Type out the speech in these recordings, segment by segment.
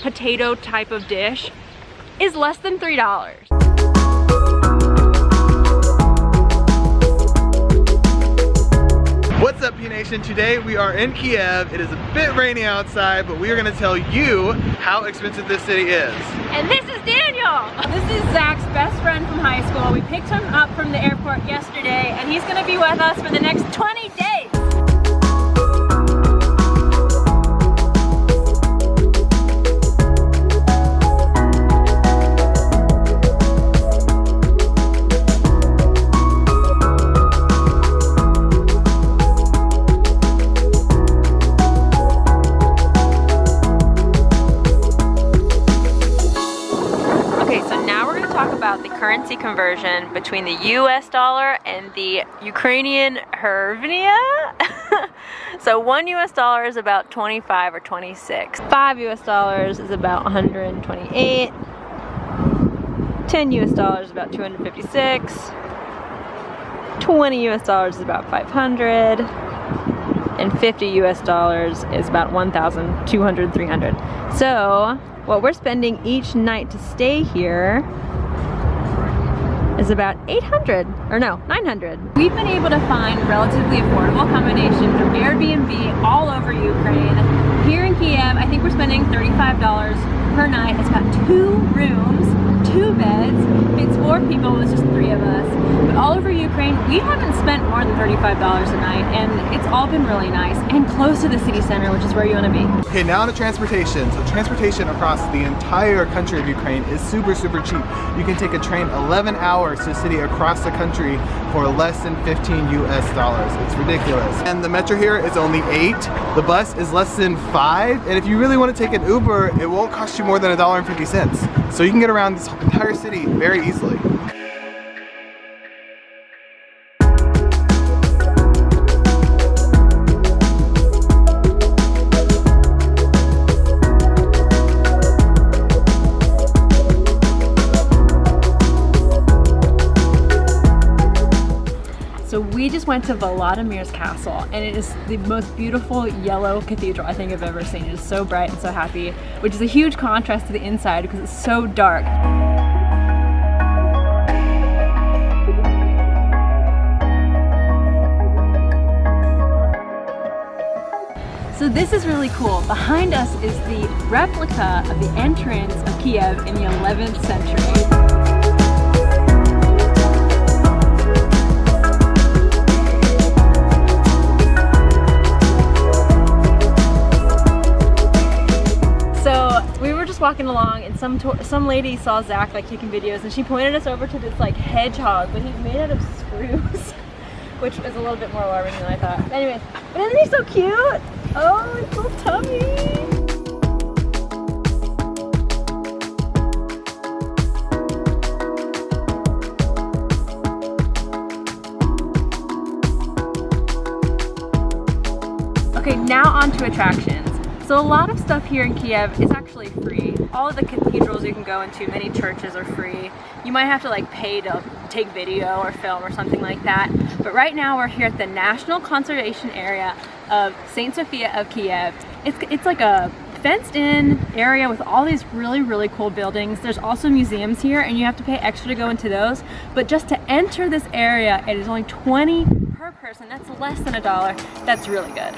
potato type of dish is less than $3. What's up, P Nation? Today we are in Kyiv. It is a bit rainy outside, but we are gonna tell you how expensive this city is. And this is Daniel. This is Zach's best friend from high school. We picked him up from the airport yesterday, and he's gonna be with us for the next 20 days. The currency conversion between the US dollar and the Ukrainian hryvnia. So $1 US is about 25 or 26. $5 US is about 128. $10 US is about 256. $20 US is about 500. And $50 US is about 1,200, 300. So what we're spending each night to stay here is about 800, or no, 900. We've been able to find relatively affordable accommodation through Airbnb all over Ukraine. Here in Kyiv, I think we're spending $35 per night. It's got 2 rooms, 2 beds, fits 4 people, it's just 3 of us. But all over Ukraine, we haven't spent more than $35 a night, and it's all been really nice and close to the city center, which is where you want to be. Okay, now to transportation. So transportation across the entire country of Ukraine is super cheap. You can take a train 11 hours to a city across the country for less than $15 US. It's ridiculous. And the metro here is only 8. The bus is less than 5. And if you really want to take an Uber, it won't cost you more than $1.50. So you can get around this entire city very easily. So we just went to Vladimir's castle, and it is the most beautiful yellow cathedral I think I've ever seen. It is so bright and so happy, which is a huge contrast to the inside because it's so dark. So this is really cool. Behind us is the replica of the entrance of Kyiv in the 11th century. Walking along, and some lady saw Zach like taking videos, and she pointed us over to this like hedgehog, but he's made out of screws, which is a little bit more alarming than I thought. But anyways, but isn't he so cute? Oh, his little tummy. Okay, now on to attractions. So a lot of stuff here in Kyiv is actually free. All of the cathedrals you can go into, many churches are free. You might have to like pay to take video or film or something like that. But right now we're here at the National Conservation Area of St. Sophia of Kyiv. It's like a fenced in area with all these really cool buildings. There's also museums here, and you have to pay extra to go into those. But just to enter this area, it is only $20 per person. That's less than $1. That's really good.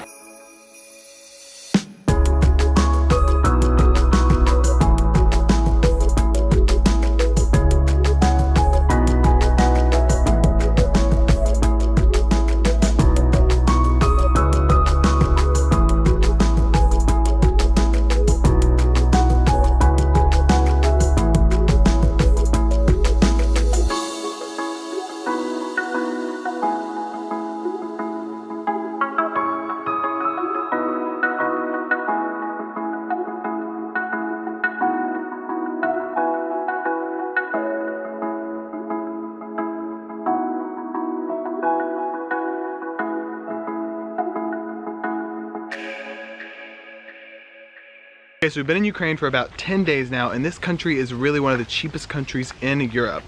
Okay, so we've been in Ukraine for about 10 days now, and this country is really one of the cheapest countries in Europe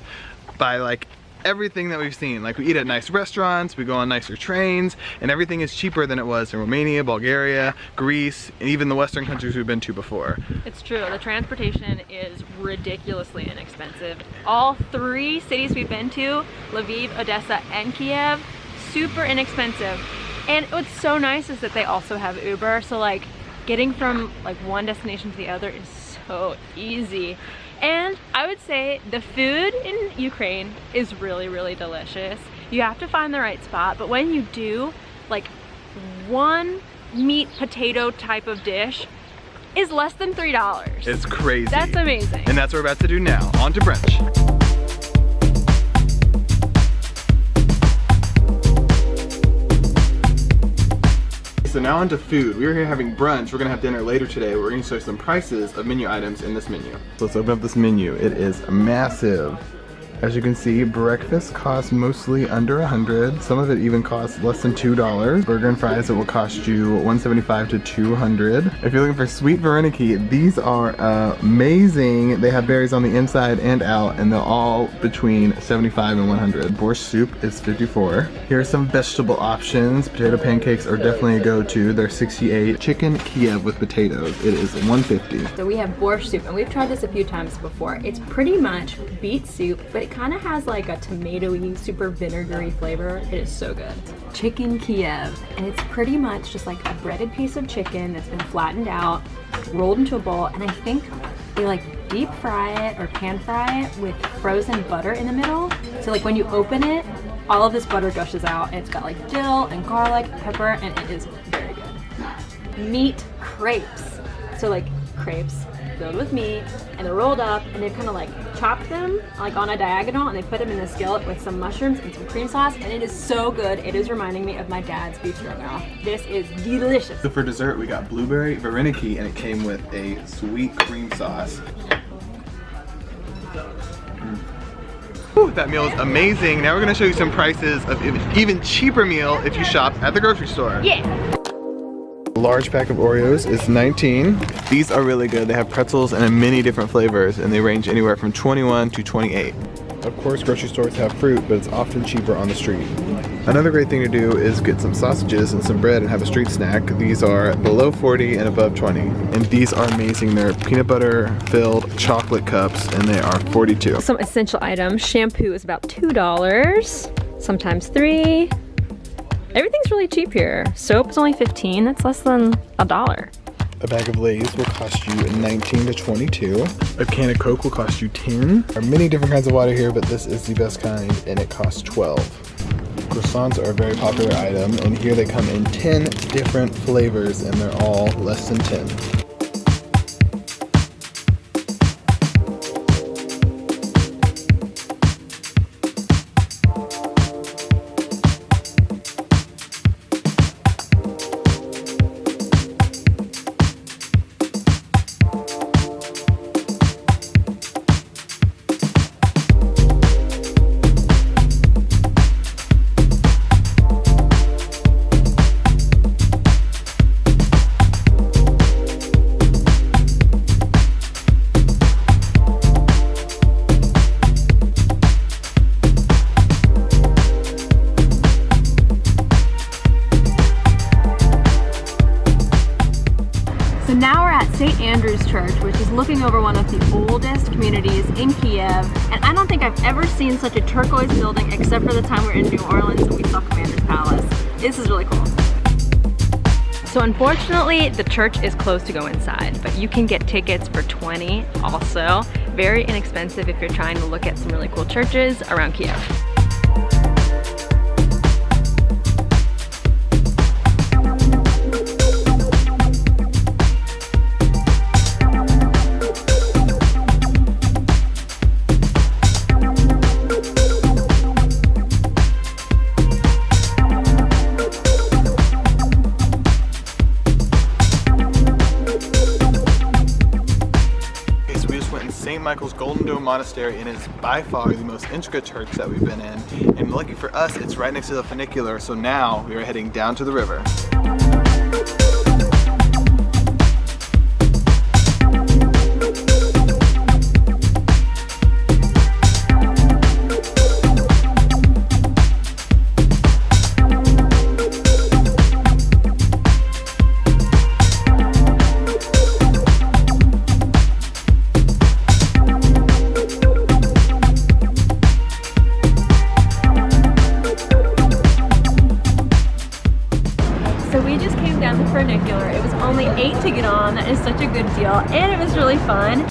by like everything that we've seen. Like we eat at nice restaurants, we go on nicer trains, and everything is cheaper than it was in Romania, Bulgaria, Greece, and even the Western countries we've been to before. It's true, the transportation is ridiculously inexpensive. All 3 cities we've been to, Lviv, Odessa, and Kyiv, super inexpensive. And what's so nice is that they also have Uber, so like getting from like one destination to the other is so easy. And I would say the food in Ukraine is really, really delicious. You have to find the right spot, but when you do, like one meat potato type of dish is less than $3. It's crazy. That's amazing. And that's what we're about to do now. On to brunch. So now on to food. We were here having brunch. We're gonna have dinner later today. We're gonna show you some prices of menu items in this menu. So let's open up this menu. It is massive. As you can see, breakfast costs mostly under $100. Some of it even costs less than $2. Burger and fries, it will cost you $175 to $200. If you're looking for sweet vareniki, these are amazing. They have berries on the inside and out, and they're all between $75 and $100. Borscht soup is $54. Here are some vegetable options. Potato pancakes are definitely a go-to. They're $68. Chicken Kyiv with potatoes, it is $150. So we have borscht soup, and we've tried this a few times before. It's pretty much beet soup, but it kind of has like a tomatoey, super vinegary flavor. It is so good. Chicken Kyiv, and it's pretty much just like a breaded piece of chicken that's been flattened out, rolled into a bowl, and I think they like deep fry it or pan fry it with frozen butter in the middle. So like when you open it, all of this butter gushes out, and it's got like dill and garlic, pepper, and it is very good. Meat crepes. So like crepes filled with meat, and they're rolled up, and they've kind of like chopped them like on a diagonal, and they put them in a skillet with some mushrooms and some cream sauce, and it is so good. It is reminding me of my dad's beef stroganoff. This is delicious. So for dessert, we got blueberry vareniki, and it came with a sweet cream sauce. Ooh, that meal is amazing. Now we're gonna show you some prices of an even cheaper meal if you shop at the grocery store. Yeah. A large pack of Oreos is $19. These are really good. They have pretzels and many different flavors, and they range anywhere from $21 to $28. Of course, grocery stores have fruit, but it's often cheaper on the street. Another great thing to do is get some sausages and some bread and have a street snack. These are below 40 and above 20. And these are amazing. They're peanut butter filled chocolate cups, and they are 42. Some essential items. Shampoo is about $2, sometimes $3. Everything's really cheap here. Soap is only $15. That's less than $1. A bag of Lay's will cost you $19 to $22. A can of Coke will cost you $10. There are many different kinds of water here, but this is the best kind, and it costs $12. Croissants are a very popular item, and here they come in 10 different flavors, and they're all less than 10. So now we're at St. Andrew's Church, which is looking over one of the oldest communities in Kyiv. And I don't think I've ever seen such a turquoise building except for the time we were in New Orleans and we saw Commander's Palace. This is really cool. So unfortunately, the church is closed to go inside, but you can get tickets for $20 also. Very inexpensive if you're trying to look at some really cool churches around Kyiv. St. Michael's Golden Dome Monastery, and it's by far the most intricate church that we've been in. And lucky for us, it's right next to the funicular, so now we are heading down to the river. really fun.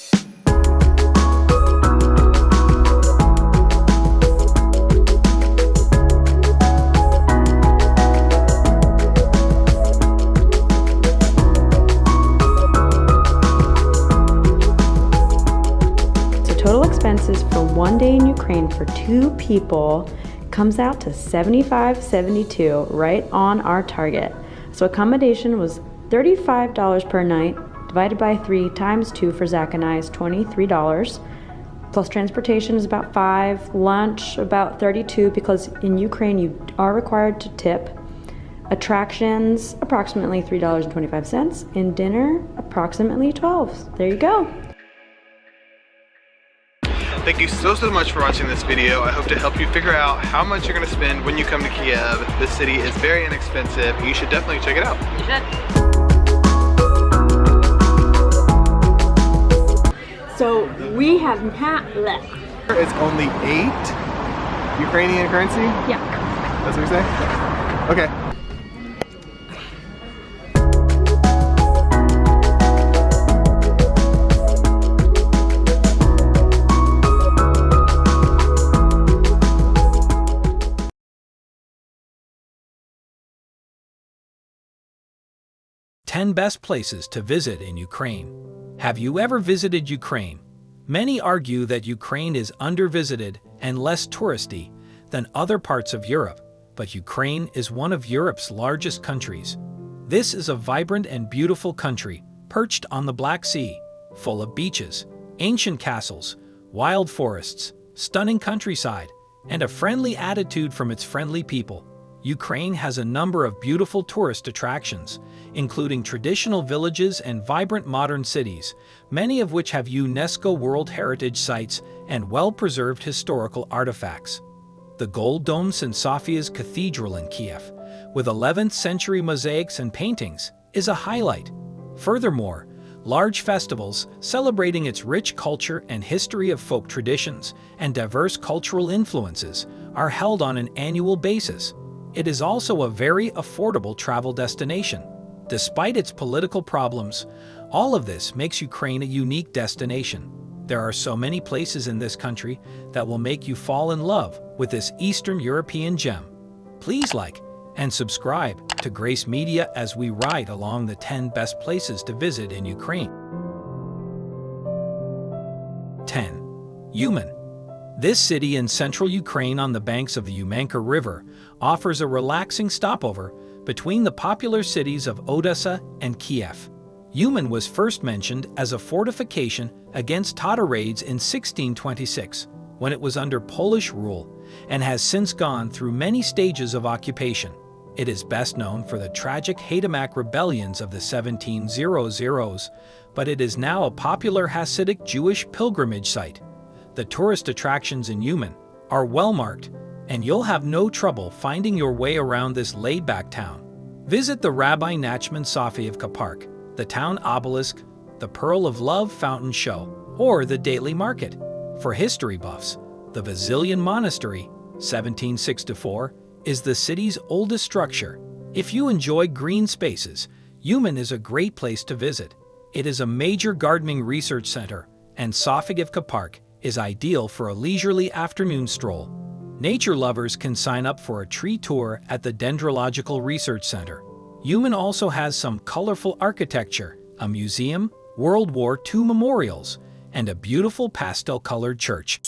Total expenses for 1 day in Ukraine for 2 people comes out to $75.72, right on our target. So accommodation was $35 per night, divided by 3 times 2 for Zach and I is $23. Plus transportation is about $5, lunch about $32 because in Ukraine you are required to tip. Attractions approximately $3.25, and dinner approximately $12. There you go. Thank you so much for watching this video. I hope to help you figure out how much you're going to spend when you come to Kyiv. This city is very inexpensive. You should definitely check it out. You should. So we have not left. It's only 8 Ukrainian currency? Yeah. That's what you're saying? Okay. Ten best places to visit in Ukraine. Have you ever visited Ukraine? Many argue that Ukraine is undervisited and less touristy than other parts of Europe, but Ukraine is one of Europe's largest countries. This is a vibrant and beautiful country perched on the Black Sea, full of beaches, ancient castles, wild forests, stunning countryside, and a friendly attitude from its friendly people. Ukraine has a number of beautiful tourist attractions, including traditional villages and vibrant modern cities, many of which have UNESCO World Heritage Sites and well-preserved historical artifacts. The Gold Dome St. Sophia's Cathedral in Kyiv, with 11th century mosaics and paintings, is a highlight. Furthermore, large festivals celebrating its rich culture and history of folk traditions and diverse cultural influences are held on an annual basis. It is also a very affordable travel destination. Despite its political problems, all of this makes Ukraine a unique destination. There are so many places in this country that will make you fall in love with this Eastern European gem. Please like and subscribe to Grace Media as we ride along the 10 best places to visit in Ukraine. 10. Uman. This city in central Ukraine on the banks of the Umanka River offers a relaxing stopover between the popular cities of Odessa and Kyiv. Uman was first mentioned as a fortification against Tatar raids in 1626, when it was under Polish rule, and has since gone through many stages of occupation. It is best known for the tragic Haydamak rebellions of the 1700s, but it is now a popular Hasidic Jewish pilgrimage site. The tourist attractions in Uman are well marked, and you'll have no trouble finding your way around this laid-back town. Visit the Rabbi Nachman Sofievka Park, the town obelisk, the Pearl of Love fountain show, or the daily market. For history buffs, the Vasilian Monastery, 1764, is the city's oldest structure. If you enjoy green spaces, Uman is a great place to visit. It is a major gardening research center, and Sofievka Park is ideal for a leisurely afternoon stroll. Nature lovers can sign up for a tree tour at the Dendrological Research Center. Uman also has some colorful architecture, a museum, World War II memorials, and a beautiful pastel-colored church.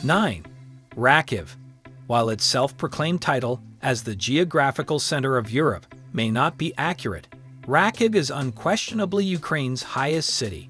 9. Rakiv. While its self-proclaimed title as the geographical center of Europe may not be accurate, Rakiv is unquestionably Ukraine's highest city.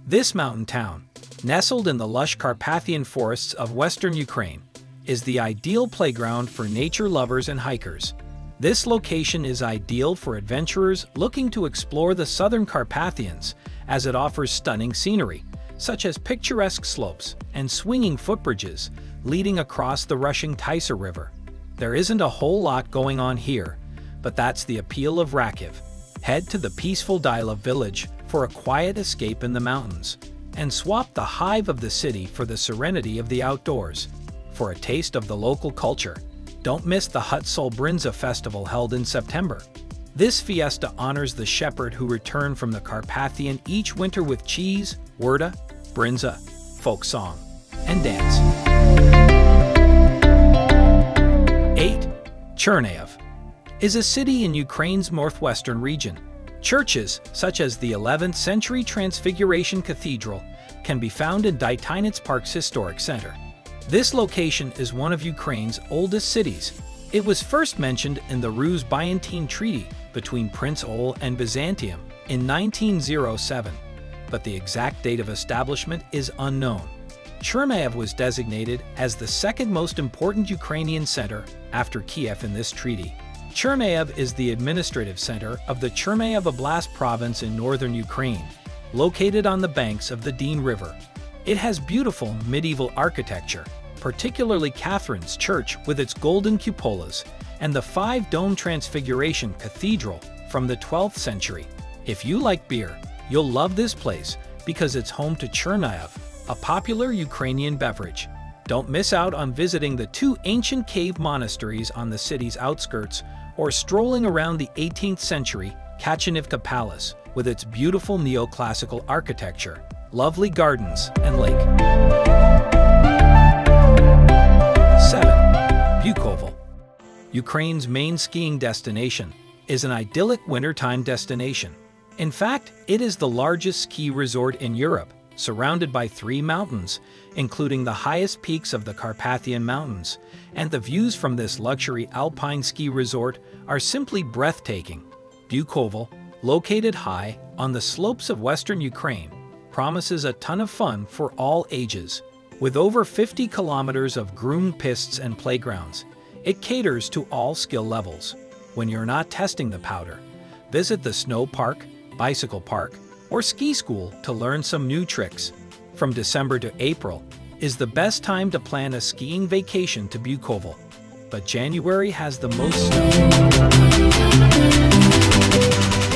This mountain town, nestled in the lush Carpathian forests of western Ukraine, is the ideal playground for nature lovers and hikers. This location is ideal for adventurers looking to explore the southern Carpathians, as it offers stunning scenery, such as picturesque slopes and swinging footbridges leading across the rushing Tisa River. There isn't a whole lot going on here, but that's the appeal of Rakiv. Head to the peaceful Dila village for a quiet escape in the mountains, and swap the hive of the city for the serenity of the outdoors. For a taste of the local culture, don't miss the Hutzol Brinza festival held in September. This fiesta honors the shepherd who returned from the Carpathian each winter with cheese, werda, brinza, folk song, and dance. 8. Chernihiv is a city in Ukraine's northwestern region. Churches, such as the 11th century Transfiguration Cathedral, can be found in Dytinets Park's historic center. This location is one of Ukraine's oldest cities. It was first mentioned in the Ruse-Byzantine Treaty between Prince Ogle and Byzantium in 1907, but the exact date of establishment is unknown. Chernihiv was designated as the second most important Ukrainian center after Kyiv in this treaty. Chernihiv is the administrative center of the Chernihiv Oblast province in northern Ukraine, located on the banks of the Dyn River. It has beautiful medieval architecture, particularly Catherine's Church with its golden cupolas, and the five-dome Transfiguration Cathedral from the 12th century. If you like beer, you'll love this place because it's home to Chernihiv, a popular Ukrainian beverage. Don't miss out on visiting the two ancient cave monasteries on the city's outskirts or strolling around the 18th century Kachanivka Palace with its beautiful neoclassical architecture, lovely gardens, and lake. 7. Bukovel. Ukraine's main skiing destination is an idyllic wintertime destination. In fact, it is the largest ski resort in Europe, surrounded by 3 mountains, including the highest peaks of the Carpathian Mountains, and the views from this luxury alpine ski resort are simply breathtaking. Bukovel, located high on the slopes of western Ukraine, promises a ton of fun for all ages. With over 50 kilometers of groomed pistes and playgrounds, it caters to all skill levels. When you're not testing the powder, visit the snow park, bicycle park, or ski school to learn some new tricks. From December to April is the best time to plan a skiing vacation to Bukovel, but January has the most snow.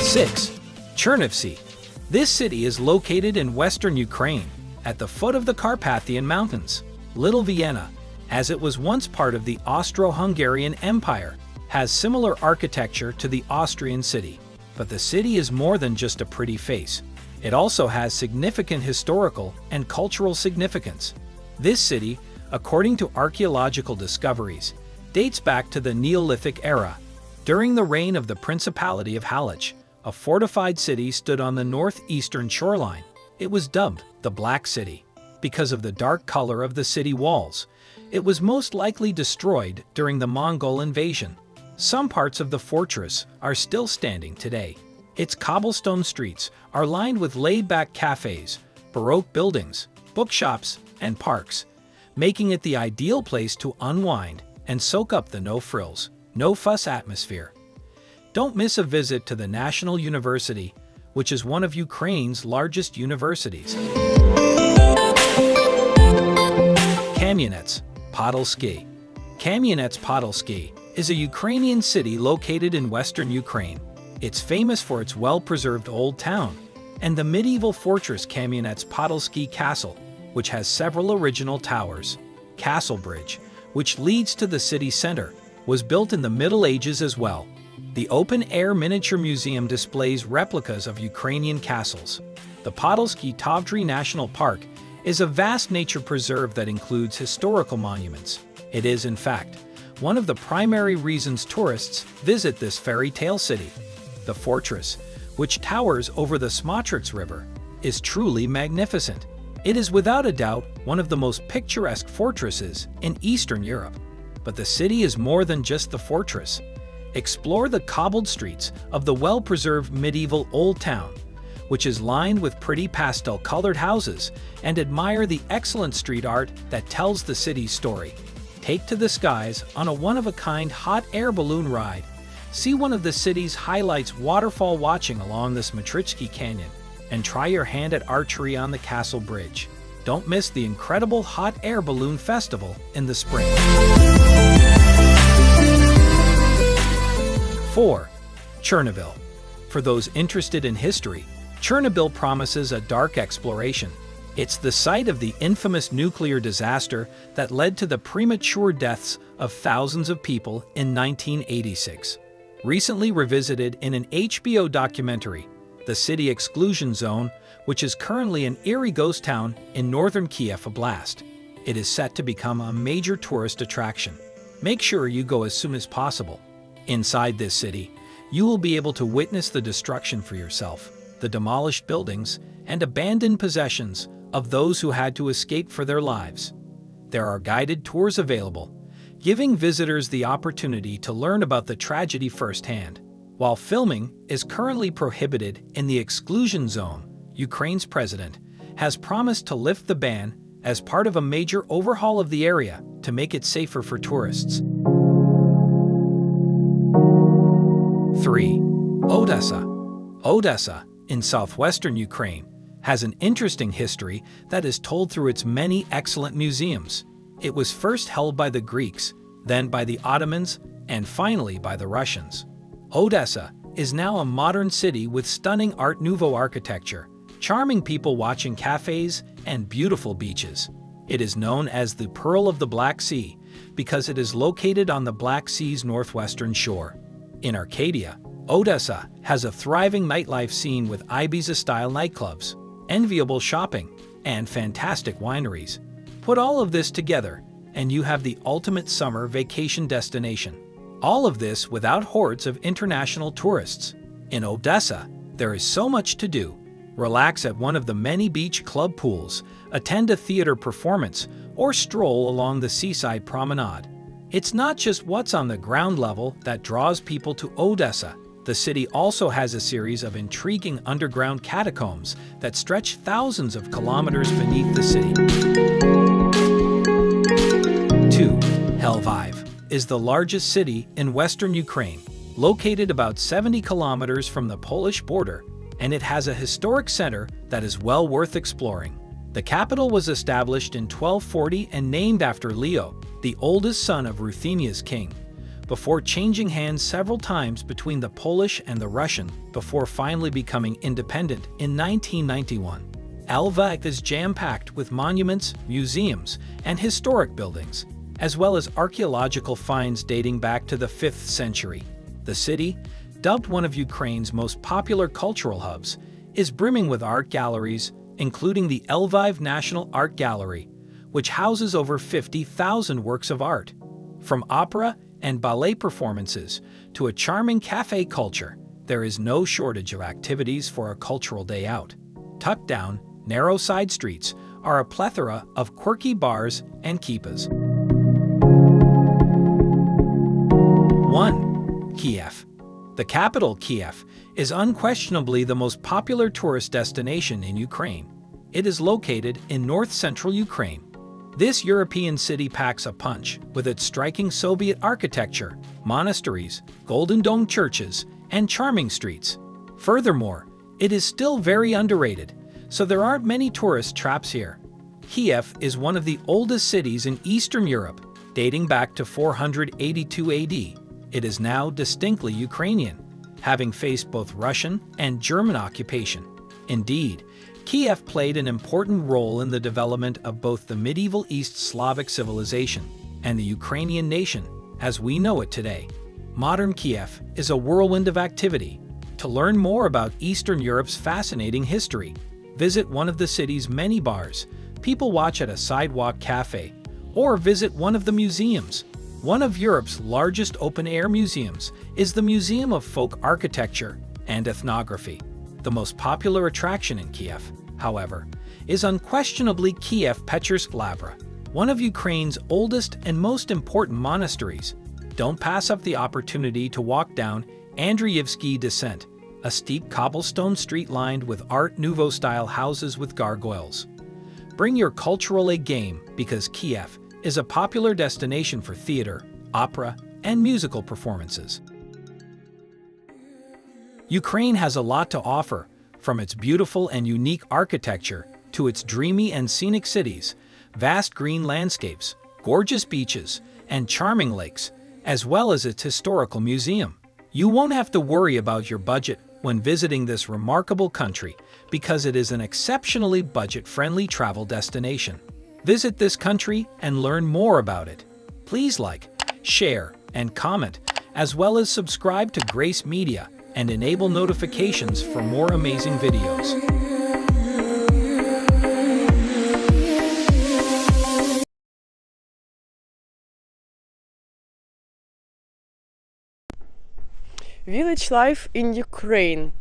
6. Chernivtsi. This city is located in western Ukraine, at the foot of the Carpathian Mountains. Little Vienna, as it was once part of the Austro-Hungarian Empire, has similar architecture to the Austrian city. But the city is more than just a pretty face. It also has significant historical and cultural significance. This city, according to archaeological discoveries, dates back to the Neolithic era. During the reign of the Principality of Halych, a fortified city stood on the northeastern shoreline. It was dubbed the Black City because of the dark color of the city walls. It was most likely destroyed during the Mongol invasion. Some parts of the fortress are still standing today. Its cobblestone streets are lined with laid-back cafes, Baroque buildings, bookshops, and parks, making it the ideal place to unwind and soak up the no-frills, no-fuss atmosphere. Don't miss a visit to the National University, which is one of Ukraine's largest universities. Kamyanets-Podilsky. Kamyanets-Podilsky is a Ukrainian city located in western Ukraine. It's famous for its well-preserved old town and the medieval fortress Kamyanets-Podilsky Castle, which has several original towers. Castle Bridge, which leads to the city center, was built in the Middle Ages as well. The open-air miniature museum displays replicas of Ukrainian castles. The Podilsky Tavdry National Park is a vast nature preserve that includes historical monuments. It is, in fact, one of the primary reasons tourists visit this fairy tale city. The fortress, which towers over the Smotrix River, is truly magnificent. It is without a doubt one of the most picturesque fortresses in Eastern Europe. But the city is more than just the fortress. Explore the cobbled streets of the well-preserved medieval Old Town, which is lined with pretty pastel-colored houses, and admire the excellent street art that tells the city's story. Take to the skies on a one-of-a-kind hot air balloon ride. See one of the city's highlights waterfall watching along the Smotritsky Canyon, and try your hand at archery on the Castle Bridge. Don't miss the incredible hot air balloon festival in the spring. 4. Chernobyl. For those interested in history, Chernobyl promises a dark exploration. It's the site of the infamous nuclear disaster that led to the premature deaths of thousands of people in 1986. recently revisited in an HBO documentary, the city exclusion zone, which is currently an eerie ghost town in northern Kyiv Oblast. It is set to become a major tourist attraction. Make sure you go as soon as possible. Inside this city, you will be able to witness the destruction for yourself, the demolished buildings and abandoned possessions of those who had to escape for their lives. There are guided tours available, giving visitors the opportunity to learn about the tragedy firsthand. While filming is currently prohibited in the exclusion zone, Ukraine's president has promised to lift the ban as part of a major overhaul of the area to make it safer for tourists. 3. Odessa. Odessa, in southwestern Ukraine, has an interesting history that is told through its many excellent museums. It was first held by the Greeks, then by the Ottomans, and finally by the Russians. Odessa is now a modern city with stunning Art Nouveau architecture, charming people watching cafes, and beautiful beaches. It is known as the Pearl of the Black Sea because it is located on the Black Sea's northwestern shore. In Arcadia, Odessa has a thriving nightlife scene with Ibiza-style nightclubs, enviable shopping, and fantastic wineries. Put all of this together, and you have the ultimate summer vacation destination. All of this without hordes of international tourists. In Odessa, there is so much to do. Relax at one of the many beach club pools, attend a theater performance, or stroll along the seaside promenade. It's not just what's on the ground level that draws people to Odessa. The city also has a series of intriguing underground catacombs that stretch thousands of kilometers beneath the city. 2. Lviv is the largest city in western Ukraine, located about 70 kilometers from the Polish border, and it has a historic center that is well worth exploring. The capital was established in 1240 and named after Leo, the oldest son of Ruthenia's king, before changing hands several times between the Polish and the Russian before finally becoming independent in 1991. Lviv is jam-packed with monuments, museums, and historic buildings, as well as archaeological finds dating back to the 5th century. The city, dubbed one of Ukraine's most popular cultural hubs, is brimming with art galleries, including the Lviv National Art Gallery, which houses over 50,000 works of art. From opera and ballet performances to a charming cafe culture, there is no shortage of activities for a cultural day out. Tucked down, narrow side streets are a plethora of quirky bars and kipas. 1. Kyiv. The capital, Kyiv, is unquestionably the most popular tourist destination in Ukraine. It is located in north-central Ukraine. This European city packs a punch with its striking Soviet architecture, monasteries, golden dome churches, and charming streets. Furthermore, it is still very underrated, so there aren't many tourist traps here. Kyiv is one of the oldest cities in Eastern Europe, dating back to 482 AD. It is now distinctly Ukrainian, having faced both Russian and German occupation. Indeed, Kyiv played an important role in the development of both the medieval East Slavic civilization and the Ukrainian nation as we know it today. Modern Kyiv is a whirlwind of activity. To learn more about Eastern Europe's fascinating history, visit one of the city's many bars, people watch at a sidewalk cafe, or visit one of the museums. One of Europe's largest open-air museums is the Museum of Folk Architecture and Ethnography. The most popular attraction in Kyiv, however, is unquestionably Kyiv Pechersk Labra, one of Ukraine's oldest and most important monasteries. Don't pass up the opportunity to walk down Andreyevsky Descent, a steep cobblestone street lined with Art Nouveau-style houses with gargoyles. Bring your cultural A game because Kyiv is a popular destination for theater, opera, and musical performances. Ukraine has a lot to offer, from its beautiful and unique architecture to its dreamy and scenic cities, vast green landscapes, gorgeous beaches, and charming lakes, as well as its historical museum. You won't have to worry about your budget when visiting this remarkable country because it is an exceptionally budget-friendly travel destination. Visit this country and learn more about it. Please like, share, and comment, as well as subscribe to Grace Media and enable notifications for more amazing videos. Village life in Ukraine.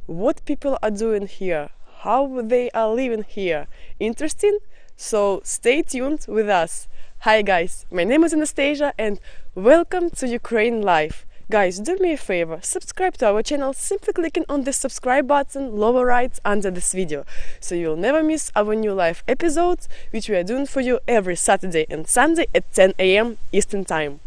What people are doing here, how they are living here. Interesting? So stay tuned with us. Hi guys, my name is Anastasia and welcome to Ukraine Life. Guys, do me a favor, subscribe to our channel simply clicking on the subscribe button lower right under this video, so you'll never miss our new live episodes, which we are doing for you every Saturday and Sunday at 10 AM Eastern Time.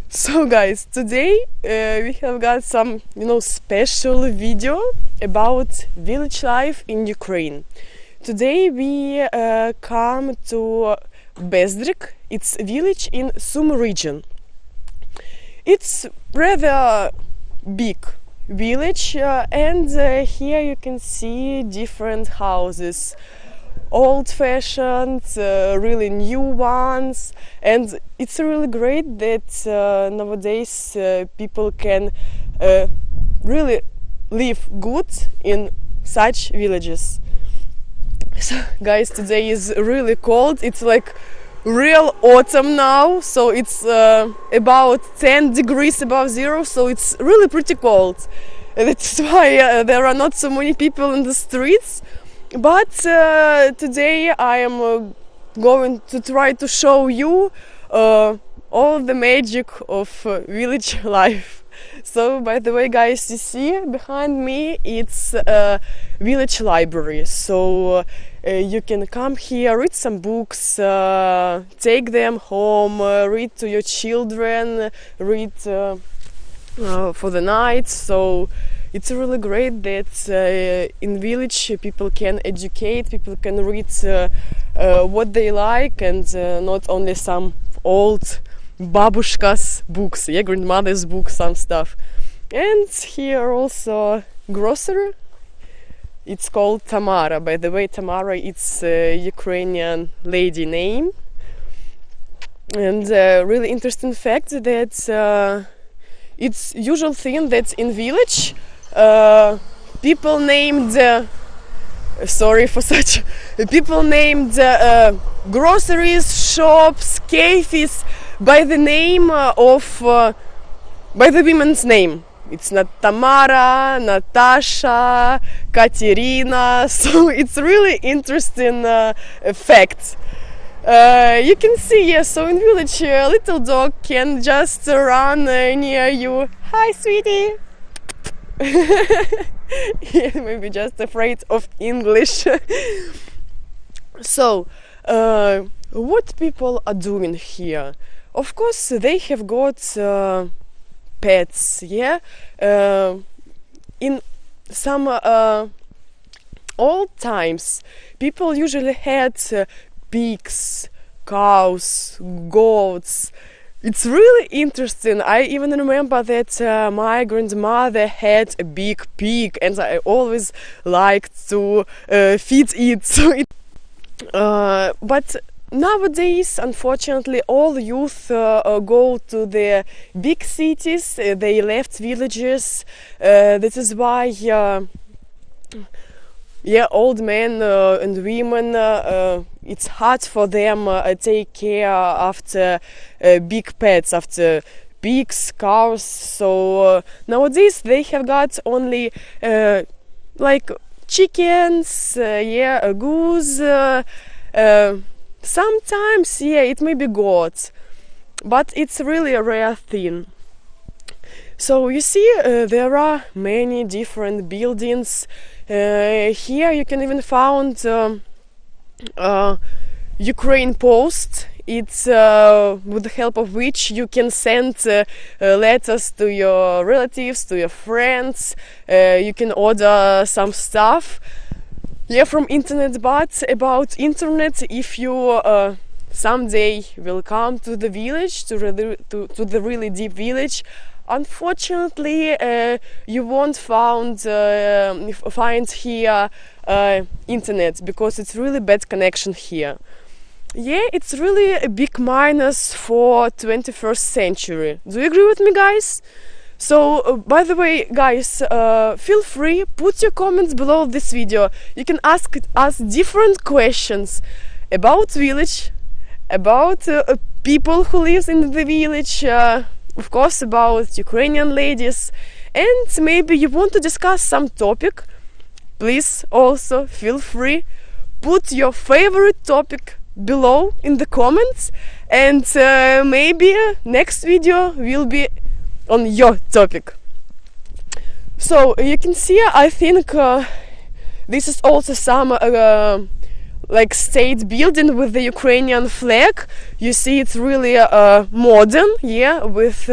So guys, today we have got some, special video about village life in Ukraine. Today we come to Bezdrik. It's a village in Sumy region. It's rather big village and here you can see different houses. Old-fashioned, really new ones, and it's really great that nowadays people can really live good in such villages. So guys, today is really cold. It's like real autumn now, so it's about 10 degrees above zero, so it's really pretty cold. That's why there are not so many people in the streets. But today I am going to try to show you all the magic of village life. So, by the way, guys, you see behind me it's a village library. So you can come here, read some books, take them home, read to your children, read for the night. So it's really great that in village people can educate, people can read what they like, and not only some old babushka's books, grandmother's books, some stuff. And here also grocery. It's called Tamara. By the way, Tamara, it's a Ukrainian lady name. And really interesting fact that it's usual thing that in village people named sorry for such people named groceries, shops, cafes by the name of by the women's name. It's not Tamara, Natasha, Katerina, so it's really interesting fact. You can see, yeah, so in village a little dog can just run near you. Hi, sweetie. Yeah, maybe just afraid of English. So, what people are doing here? Of course, they have got pets, yeah. In some old times, people usually had pigs, cows, goats. It's really interesting. I even remember that my grandmother had a big pig, and I always liked to feed it. So but nowadays, unfortunately, all youth go to the big cities. They left villages. This is why old men and women, it's hard for them take care after big pets, after pigs, cows. So nowadays they have got only like chickens, a goose. Sometimes, it may be goats, but it's really a rare thing. So you see, there are many different buildings. Here you can even find Ukraine Post. It's with the help of which you can send letters to your relatives, to your friends. You can order some stuff from internet. But about internet, if you someday will come to the village, to the really deep village, unfortunately you won't find here internet, because it's really bad connection here. yeah, it's really a big minus for 21st century. Do you agree with me, guys? So, by the way, guys, feel free, put your comments below this video. You can ask us different questions about village, about people who live in the village, of course, about Ukrainian ladies, and maybe you want to discuss some topic. Please also feel free, put your favorite topic below in the comments, and maybe next video will be on your topic. So you can see, I think this is also some like state building with the Ukrainian flag. You see, it's really modern, yeah, with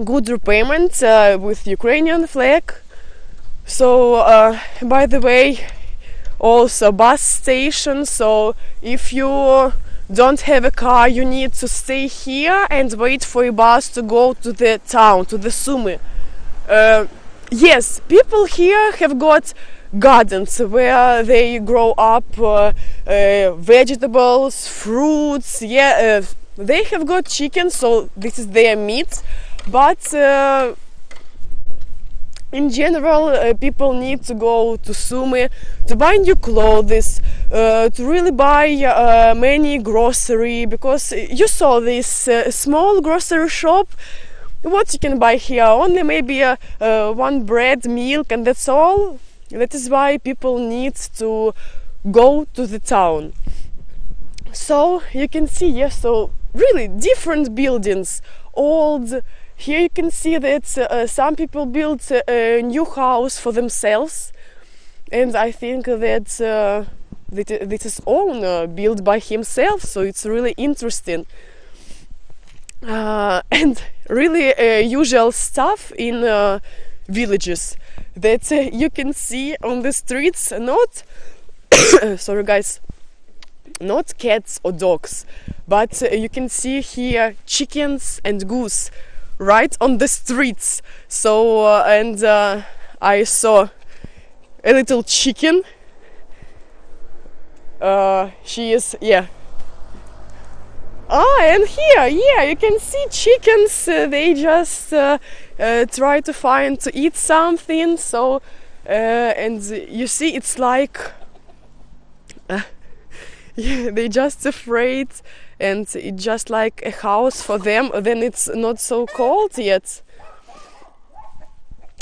good repayment with Ukrainian flag. So by the way, also bus station. So if you don't have a car, you need to stay here and wait for a bus to go to the town, to the Sumy. Yes, people here have got gardens where they grow up vegetables, fruits. Yeah, they have got chickens, so this is their meat. But in general, people need to go to Sumy to buy new clothes, to really buy many grocery, because you saw this small grocery shop. What you can buy here? Only maybe one bread, milk, and that's all. That is why people need to go to the town. So you can see, yes, so really different buildings, old. Here you can see that some people built a new house for themselves, and I think that this is owner built by himself, so it's really interesting. And really usual stuff in villages that you can see on the streets, not sorry guys, not cats or dogs, but you can see here chickens and goose right on the streets. So and I saw a little chicken. She is, yeah. And here, yeah, you can see chickens. They just try to eat something. So and you see, it's like yeah, they just afraid, and it's just like a house for them. Then it's not so cold yet.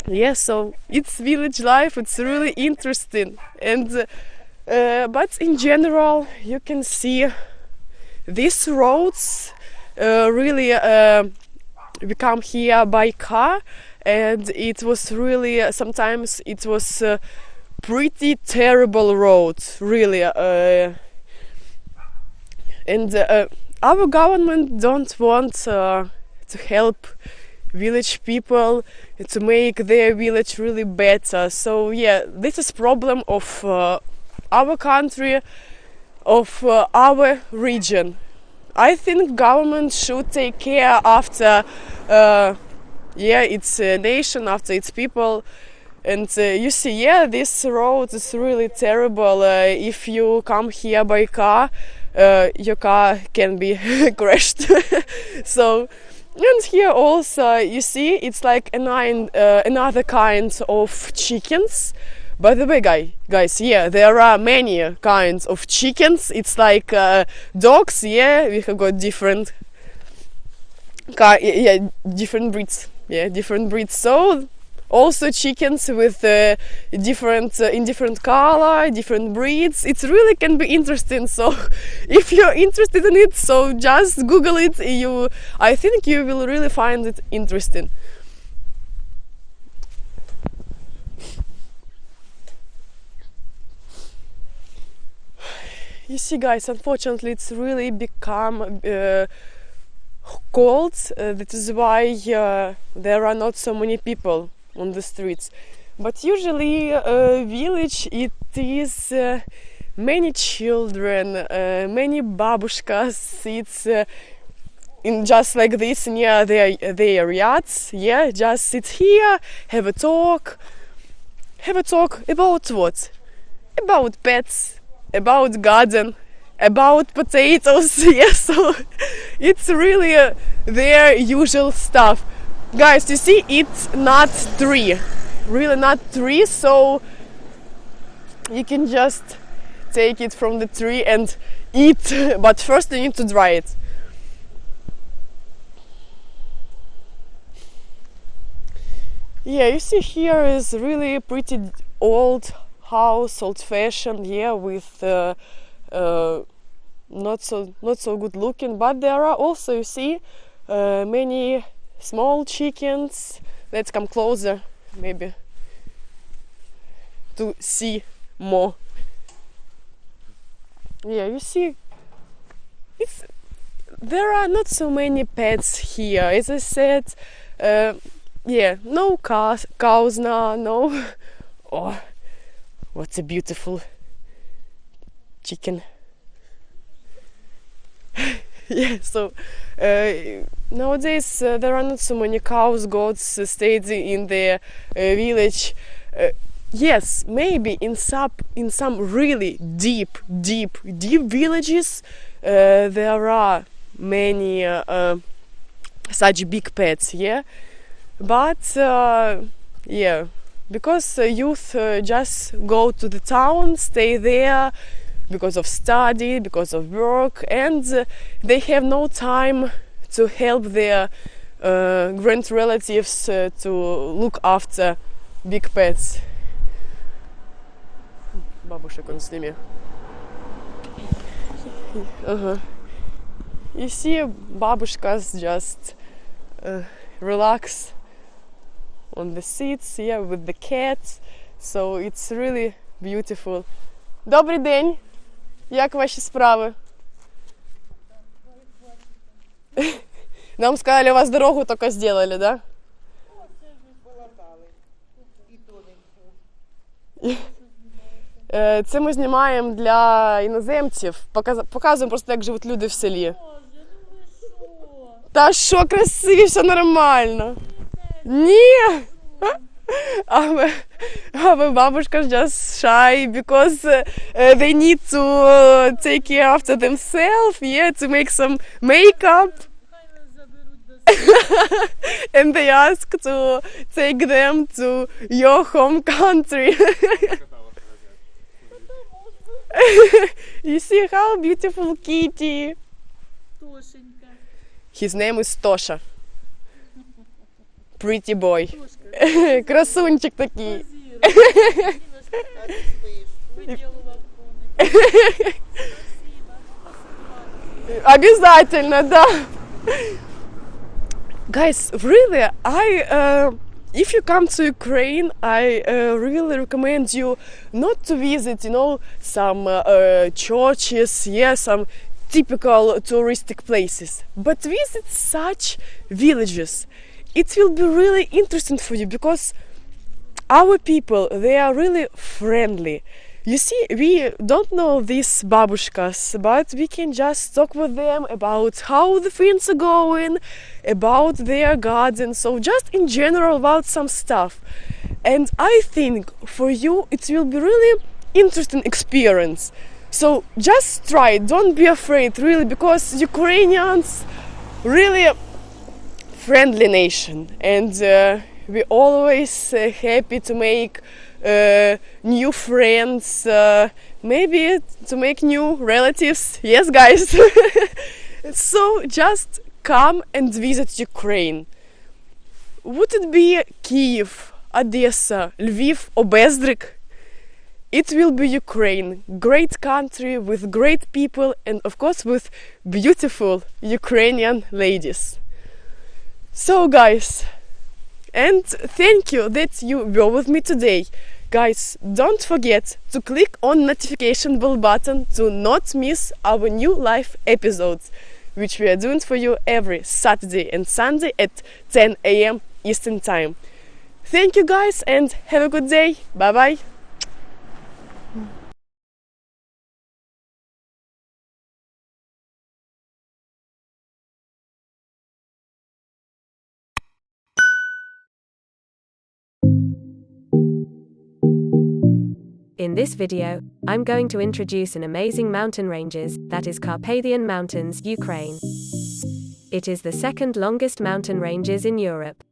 Yeah, so it's village life. It's really interesting, and but in general, you can see these roads really become here by car, and it was really sometimes it was pretty terrible road, really. And our government don't want to help village people to make their village really better. So yeah, this is problem of our country, of our region. I think government should take care after yeah, its nation, after its people. And you see, yeah, this road is really terrible. If you come here by car, your car can be crashed. So, and here also you see it's like another kind of chickens. By the way, guys, yeah, there are many kinds of chickens. It's like dogs. Yeah, we have got different different breeds. Yeah, different breeds. So also chickens with different in different color, different breeds. It really can be interesting. So if you're interested in it, so just Google it. I think you will really find it interesting. You see, guys, unfortunately it's really become cold. That is why there are not so many people on the streets. But usually village, it is many children, many babushkas. It's in just like this near their yachts. Yeah, just sit here, have a talk about what? About pets, about garden, about potatoes. Yes, so it's really their usual stuff. Guys, you see, it's not tree, really not tree, so you can just take it from the tree and eat, but first you need to dry it. Yeah, you see, here is really pretty old house, old-fashioned, yeah, with not so good looking, but there are also, you see, many small chickens. Let's come closer, maybe, to see more. Yeah, you see, there are not so many pets here. As I said, yeah, no cows now, no. Oh, what's a beautiful chicken. Yeah, so nowadays there are not so many cows, goats stayed in the village. Yes, maybe in some really deep villages there are many such big pets, yeah. But yeah, because youth just go to the town, stay there because of study, because of work, and they have no time to help their grand relatives to look after big pets. Бабушек он сними. You see, бабушkas just relax on the seats, yeah, with the cats, so it's really beautiful. Добрий день! Як ваші справи? Нам сказали, у вас дорогу только сделали, да? Це ми знімаємо для іноземців, показуємо просто, як живуть люди в селі. Та що, красиві, все нормально. Ні! Our бабушка just shy because they need to take care after themselves, yeah, to make some makeup. And they ask to take them to your home country. You see how beautiful kitty. His name is Tosha. Pretty boy. Красунчик такий. Обязательно, да. Guys, really, if you come to Ukraine, I really recommend you not to visit, some churches, yeah, some typical touristic places, but visit such villages. It will be really interesting for you because our people, they are really friendly. You see, we don't know these babushkas, but we can just talk with them about how the things are going, about their garden, so just in general about some stuff. And I think for you it will be really interesting experience. So just try it, don't be afraid, really, because Ukrainians really friendly nation, and we always happy to make new friends, maybe to make new relatives. Yes, guys. So just come and visit Ukraine. Would it be Kyiv, Odessa, Lviv or Bezdrik? It will be Ukraine, great country with great people and of course with beautiful Ukrainian ladies. So guys, and thank you that you were with me today. Guys, don't forget to click on notification bell button to not miss our new live episodes, which we are doing for you every Saturday and Sunday at 10 a.m. Eastern Time. Thank you guys and have a good day. Bye bye. In this video, I'm going to introduce an amazing mountain ranges, that is Carpathian Mountains, Ukraine. It is the second longest mountain ranges in Europe.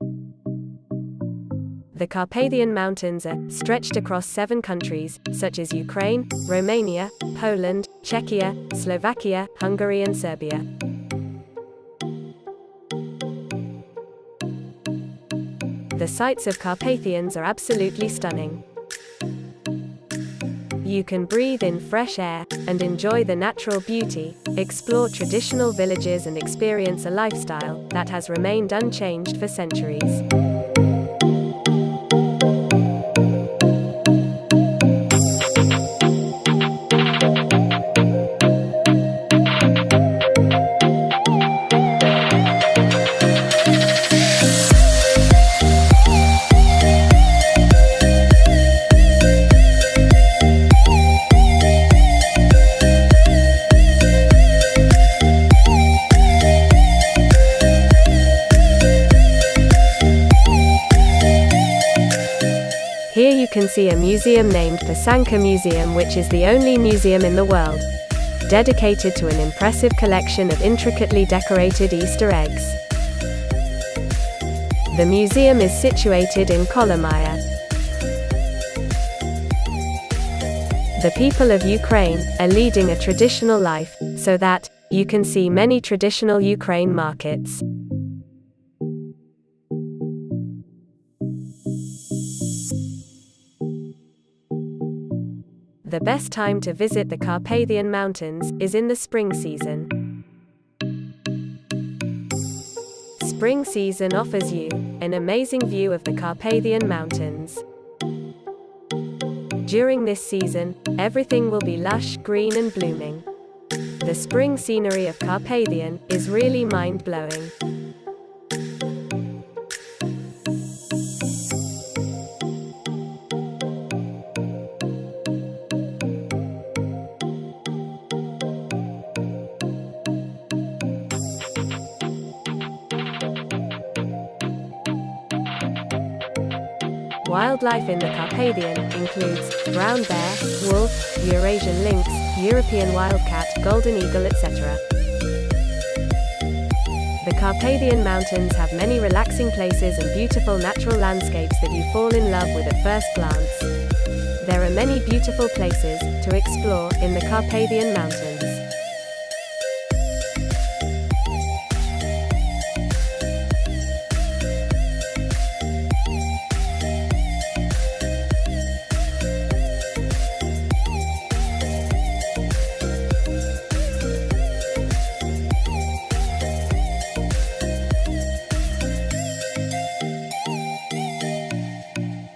The Carpathian Mountains are stretched across 7 countries, such as Ukraine, Romania, Poland, Czechia, Slovakia, Hungary and Serbia. The sights of Carpathians are absolutely stunning. You can breathe in fresh air and enjoy the natural beauty, explore traditional villages and experience a lifestyle that has remained unchanged for centuries. Here you can see a museum named the Sanka Museum, which is the only museum in the world dedicated to an impressive collection of intricately decorated Easter eggs. The museum is situated in Kolomaya. The people of Ukraine are leading a traditional life, so that you can see many traditional Ukraine markets. The best time to visit the Carpathian Mountains is in the spring season. Spring season offers you an amazing view of the Carpathian Mountains. During this season, everything will be lush, green and blooming. The spring scenery of Carpathian is really mind-blowing. Wildlife in the Carpathian includes brown bear, wolf, Eurasian lynx, European wildcat, golden eagle, etc. The Carpathian Mountains have many relaxing places and beautiful natural landscapes that you fall in love with at first glance. There are many beautiful places to explore in the Carpathian Mountains.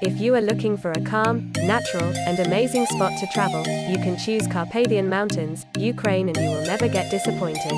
If you are looking for a calm, natural, and amazing spot to travel, you can choose Carpathian Mountains, Ukraine, and you will never get disappointed.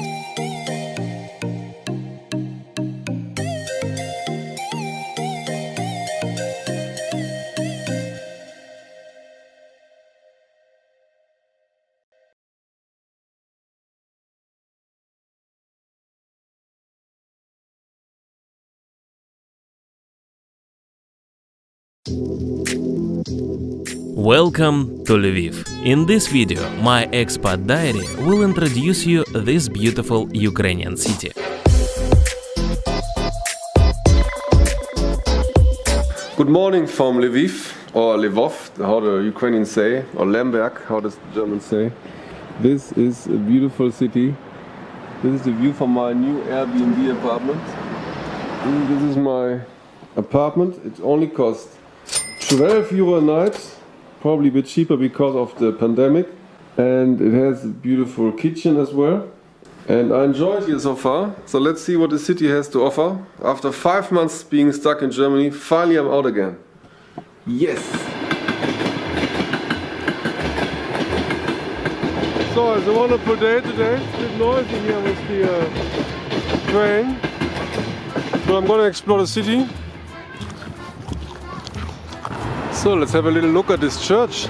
Welcome to Lviv. In this video, my expat diary will introduce you this beautiful Ukrainian city. Good morning from Lviv, or Lvov, how the Ukrainians say, or Lemberg, how does the Germans say. This is a beautiful city. This is the view from my new Airbnb apartment. And this is my apartment. It only costs 12 euro a night, probably a bit cheaper because of the pandemic. And it has a beautiful kitchen as well. And I enjoy it here so far. So let's see what the city has to offer. After 5 months being stuck in Germany, finally I'm out again. Yes! So it's a wonderful day today. It's a bit noisy here with the train. So I'm going to explore the city. So let's have a little look at this church.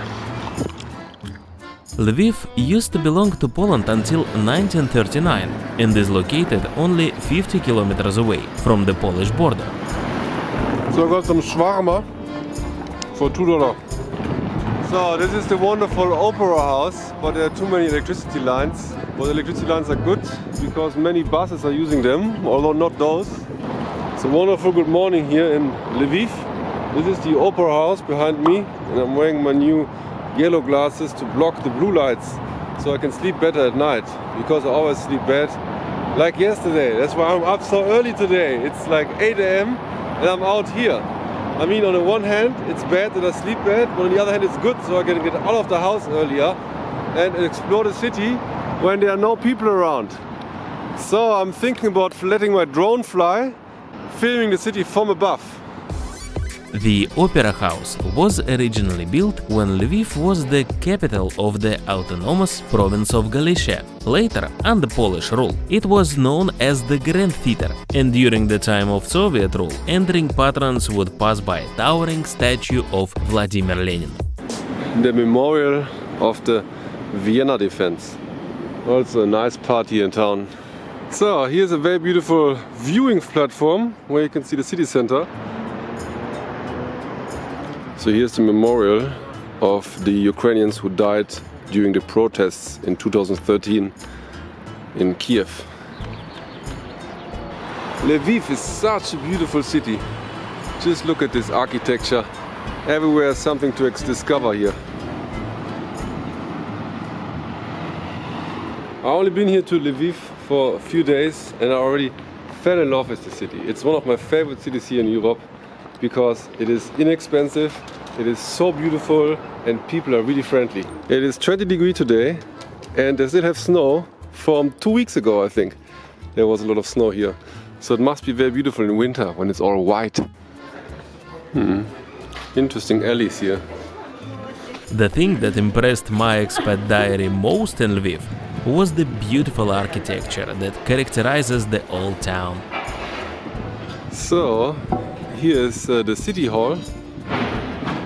Lviv used to belong to Poland until 1939 and is located only 50 kilometers away from the Polish border. So I got some shawarma for $2. So So this is the wonderful opera house, but there are too many electricity lines. But the electricity lines are good because many buses are using them, although not those. It's a wonderful good morning here in Lviv. This is the opera house behind me, and I'm wearing my new yellow glasses to block the blue lights so I can sleep better at night, because I always sleep bad. Like yesterday, that's why I'm up so early today. It's like 8 AM and I'm out here. I mean, on the one hand, it's bad that I sleep bad, but on the other hand, it's good so I can get out of the house earlier and explore the city when there are no people around. So I'm thinking about letting my drone fly, filming the city from above. The Opera House was originally built when Lviv was the capital of the autonomous province of Galicia. Later, under Polish rule, it was known as the Grand Theater, and during the time of Soviet rule, entering patrons would pass by a towering statue of Vladimir Lenin. The memorial of the Vienna defense. Also a nice party in town. So here's a very beautiful viewing platform where you can see the city center. So here's the memorial of the Ukrainians who died during the protests in 2013 in Kyiv. Lviv is such a beautiful city. Just look at this architecture. Everywhere is something to discover here. I've only been here to Lviv for a few days and I already fell in love with the city. It's one of my favorite cities here in Europe because it is inexpensive, it is so beautiful and people are really friendly. It is 20 degrees today and they still have snow from 2 weeks ago, I think. There was a lot of snow here. So it must be very beautiful in winter when it's all white. Interesting alleys here. The thing that impressed my expat diary most in Lviv was the beautiful architecture that characterizes the old town. So, here's the city hall.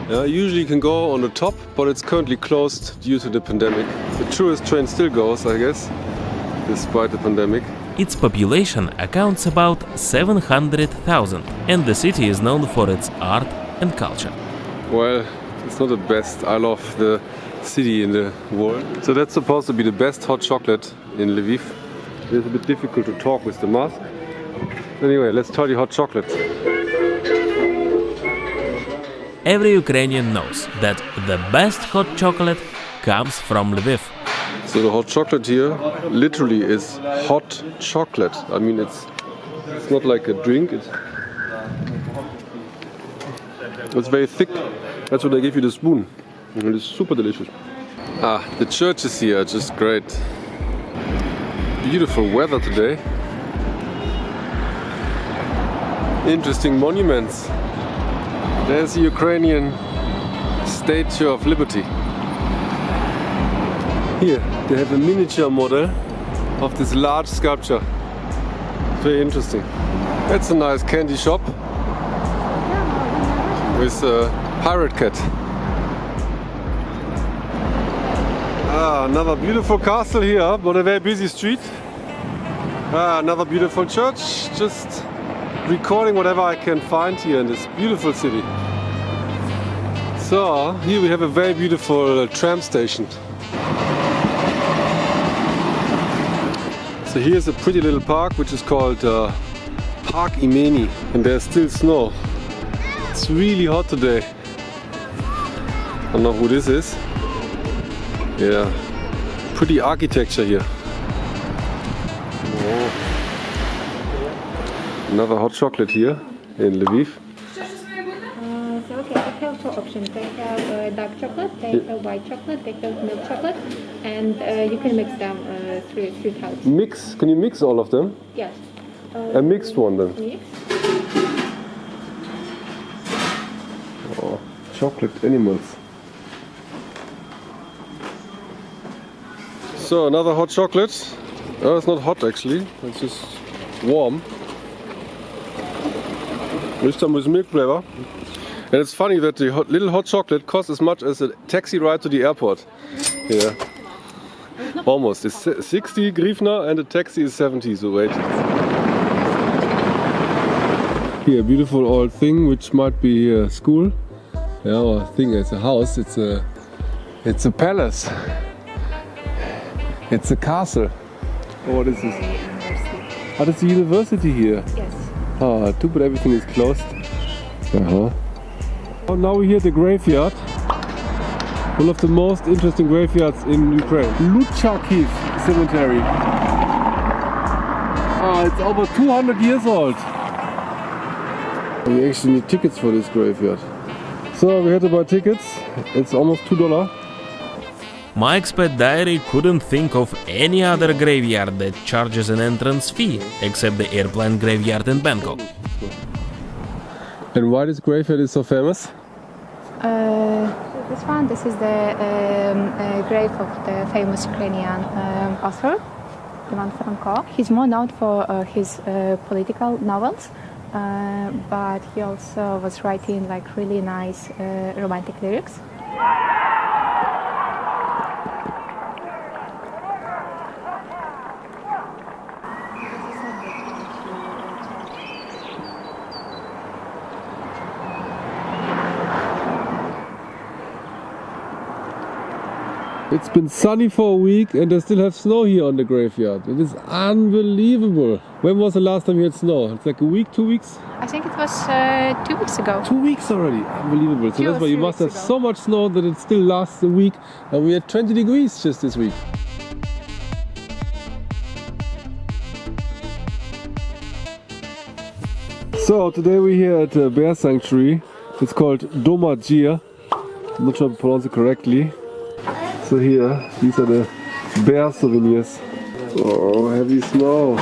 Usually you can go on the top, but it's currently closed due to the pandemic. The tourist train still goes, I guess, despite the pandemic. Its population accounts about 700,000, and the city is known for its art and culture. Well, it's not the best. I love the city in the world. So that's supposed to be the best hot chocolate in Lviv. It's a bit difficult to talk with the mask. Anyway, let's try the hot chocolate. Every Ukrainian knows that the best hot chocolate comes from Lviv. So the hot chocolate here literally is hot chocolate. I mean, it's not like a drink. It's very thick. That's what I give you the spoon. And it's super delicious. The churches here are just great. Beautiful weather today. Interesting monuments. There's the Ukrainian Statue of Liberty. Here, they have a miniature model of this large sculpture. Very interesting. That's a nice candy shop with a pirate cat. Another beautiful castle here, but a very busy street. Another beautiful church. Just recording whatever I can find here in this beautiful city. So here we have a very beautiful tram station. So here's a pretty little park which is called Park Imeni, and there's still snow. It's really hot today. I don't know who this is. Yeah, pretty architecture here. Oh. Another hot chocolate here in Lviv. Okay, I have two options. They have dark chocolate, they have white chocolate, they have milk chocolate, and you can mix them three types. Mix? Can you mix all of them? Yes. A mixed one then? Mix. Oh, chocolate animals. So another hot chocolate. Oh, it's not hot actually, it's just warm. This time with milk flavor. And it's funny that the little hot chocolate costs as much as a taxi ride to the airport. Yeah. Almost. It's 60 hryvnia and the taxi is 70, so wait. Here, a beautiful old thing which might be a school. Yeah, or thing, it's a house. It's a It's a palace. It's a castle. Oh, what is this? Oh, that's the university here. Yes. Ah, too bad everything is closed. Oh, now we're here at the graveyard. One of the most interesting graveyards in Ukraine. Kyiv cemetery. Ah, it's over 200 years old. We actually need tickets for this graveyard. So we had to buy tickets. It's almost $2. Mike's pet diary couldn't think of any other graveyard that charges an entrance fee, except the airplane graveyard in Bangkok. And why this graveyard is so famous? This is the grave of the famous Ukrainian author, Ivan Franko. He's more known for his political novels, but he also was writing like really nice romantic lyrics. It's been sunny for a week and they still have snow here on the graveyard. It is unbelievable. When was the last time you had snow? It's like a week, 2 weeks? I think it was 2 weeks ago. 2 weeks already. Unbelievable. So that's why you must have so much snow that it still lasts a week. And we had 20 degrees just this week. So today we're here at a bear sanctuary. It's called Doma Jir. I'm not sure I pronounce it correctly. So here, these are the bear souvenirs. Oh, heavy snow.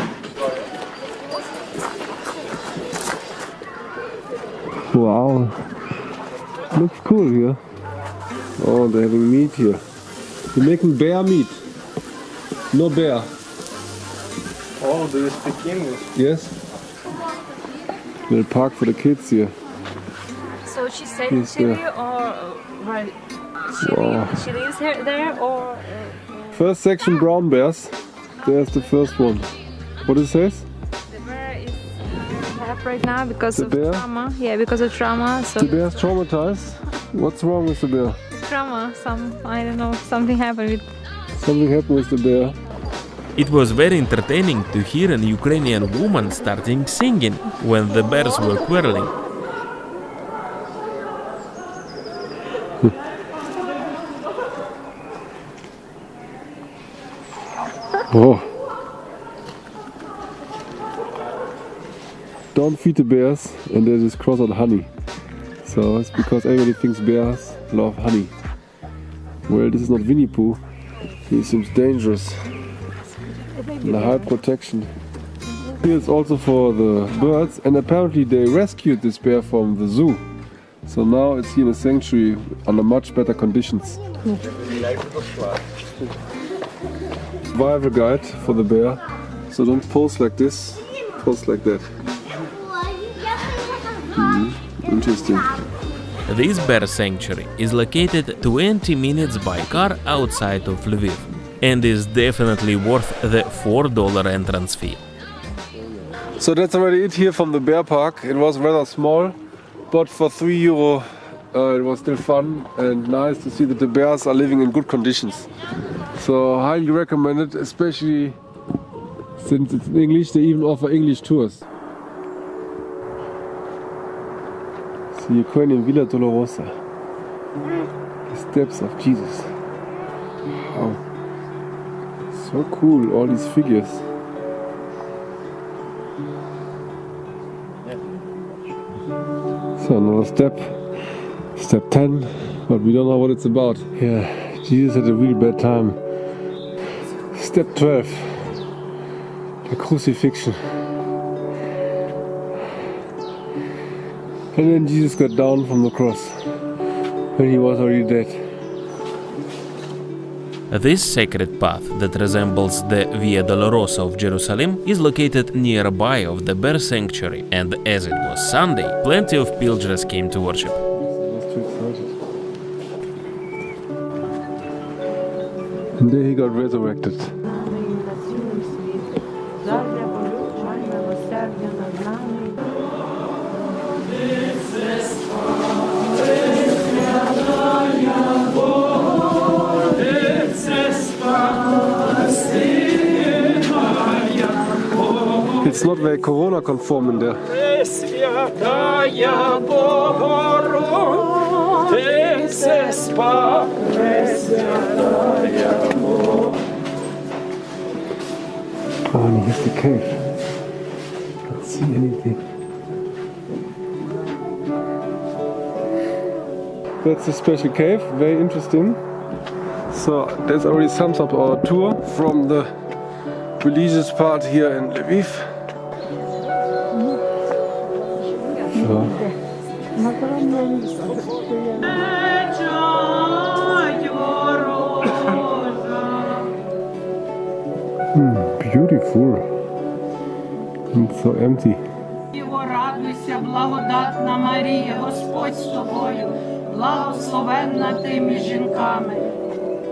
Wow. Looks cool here. Oh, they're having meat here. They're making bear meat. No bear. Oh, do you speak English? Yes. Little park for the kids here. So she stayed to you or right? She lives here, there or? First section brown bears. There's the first one. What it says? The bear is half right now because of bear? trauma. Yeah, because of trauma. So The bear's traumatized. What's wrong with the bear? trauma. I don't know. Something happened with. Something happened with the bear. It was very entertaining to hear an Ukrainian woman starting singing when the bears were quarreling. Oh. Don't feed the bears and they just cross out honey. So it's because everybody thinks bears love honey. Well, this is not Winnie Pooh. He seems dangerous. And a high protection. Here it's also for the birds, and apparently they rescued this bear from the zoo. So now it's here in a sanctuary under much better conditions. Survival guide for the bear. So don't pose like this, pose like that. Interesting. This bear sanctuary is located 20 minutes by car outside of Lviv and is definitely worth the $4 entrance fee. So that's already it here from the bear park. It was rather small, but for €3 it was still fun and nice to see that the bears are living in good conditions. So highly recommend it, especially since it's in English. They even offer English tours. It's the Ukrainian Villa Dolorosa. The steps of Jesus. Wow. So cool, all these figures. So another step, step 10, but we don't know what it's about. Yeah, Jesus had a really bad time. Step 12, the crucifixion. And then Jesus got down from the cross when he was already dead. This sacred path that resembles the Via Dolorosa of Jerusalem is located nearby of the bear sanctuary, and as it was Sunday, plenty of pilgrims came to worship. And there he got resurrected. It's not very corona conform in there. Oh, and here's the cave. Can't see anything. That's a special cave, very interesting. So there's already sums up our tour from the religious part here in Lviv. So. Beautiful. It's so empty. Радуйся, благодатна Марія, Господь з тобою, благословенна ти між жінками.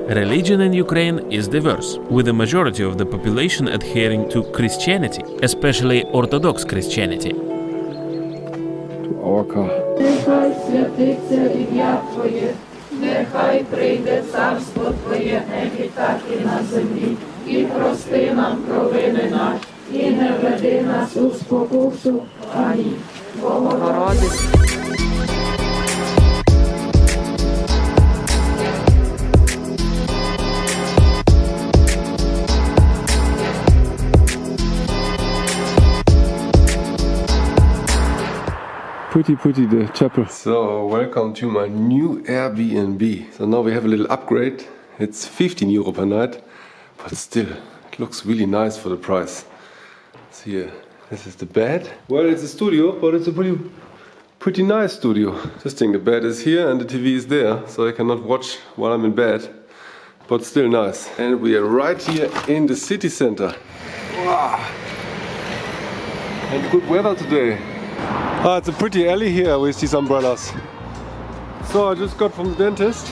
Religion in Ukraine is diverse, with the majority of the population adhering to Christianity, especially Orthodox Christianity. To our car. Нехай святиться ім'я Твоє, нехай прийде царство Твоє, нехай так і на землі, і прости нам провини наші, і не веди нас у спокусу, ані Богородице. Pretty the chapel. So welcome to my new Airbnb. So now we have a little upgrade. It's 15 euro per night, but still it looks really nice for the price. See here, this is the bed. Well, it's a studio, but it's a pretty nice studio. Just think the bed is here and the TV is there, so I cannot watch while I'm in bed, but still nice. And we are right here in the city center. Wow. And good weather today. Ah, it's a pretty alley here with these umbrellas. So I just got from the dentist,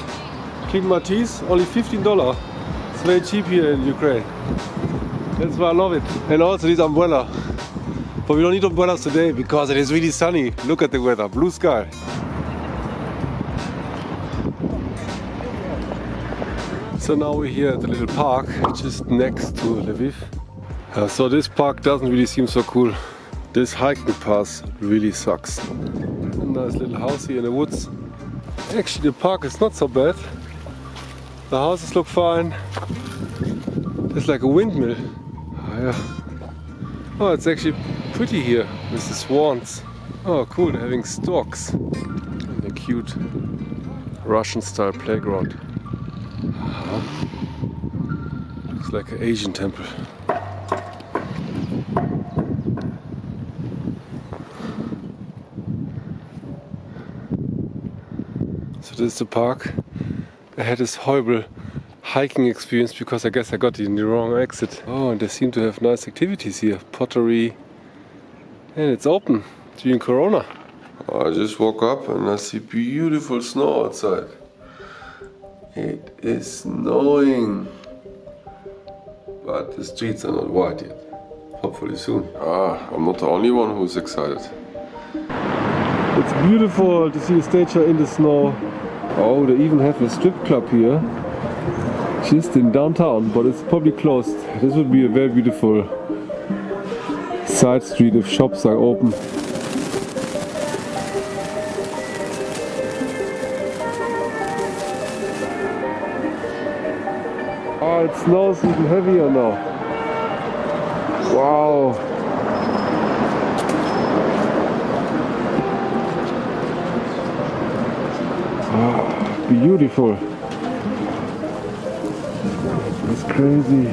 cleaned my teeth, only $15. It's very cheap here in Ukraine. That's why I love it. And also this umbrella. But we don't need umbrellas today because it is really sunny. Look at the weather, blue sky. So now we're here at the little park, just next to Lviv. So this park doesn't really seem so cool. This hiking path really sucks. A nice little house here in the woods. Actually, the park is not so bad. The houses look fine. There's like a windmill. Oh, yeah. Oh, it's actually pretty here with the swans. Oh, cool, they're having storks. And a cute Russian-style playground. Looks like an Asian temple. So this is the park. I had this horrible hiking experience because I guess I got in the wrong exit. Oh, and they seem to have nice activities here. Pottery. And it's open during Corona. I just woke up and I see beautiful snow outside. It is snowing. But the streets are not white yet. Hopefully soon. I'm not the only one who's excited. It's beautiful to see a stage in the snow. Oh, they even have a strip club here, just in downtown, but it's probably closed. This would be a very beautiful side street if shops are open. Oh, it snows even heavier now. Wow. Oh, beautiful. It's crazy.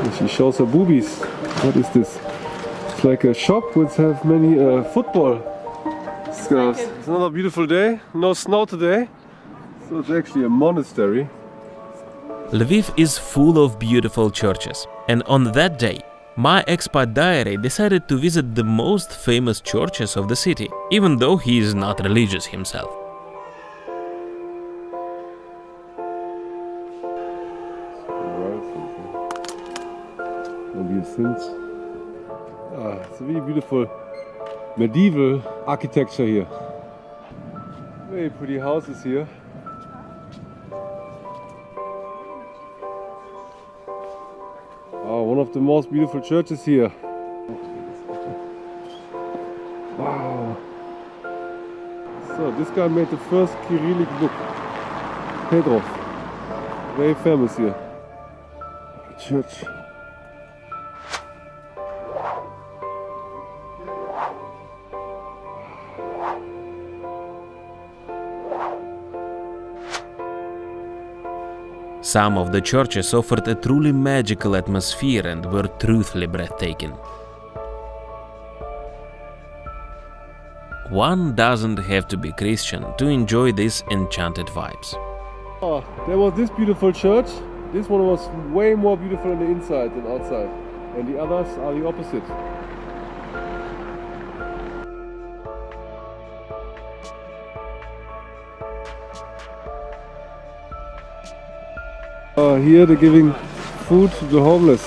And she shows her boobies. What is this? It's like a shop which have many football scarves. It's another beautiful day. No snow today. So it's actually a monastery. Lviv is full of beautiful churches, and on that day, my expat diary decided to visit the most famous churches of the city, even though he is not religious himself. Maybe a Sint. It's a really beautiful medieval architecture here. Very pretty houses here. One of the most beautiful churches here. Wow. So this guy made the first Cyrillic book. Petrov. Very famous here. Church. Some of the churches offered a truly magical atmosphere and were truthfully breathtaking. One doesn't have to be Christian to enjoy these enchanted vibes. Oh, there was this beautiful church. This one was way more beautiful on the inside than outside. And the others are the opposite. Here they're giving food to the homeless.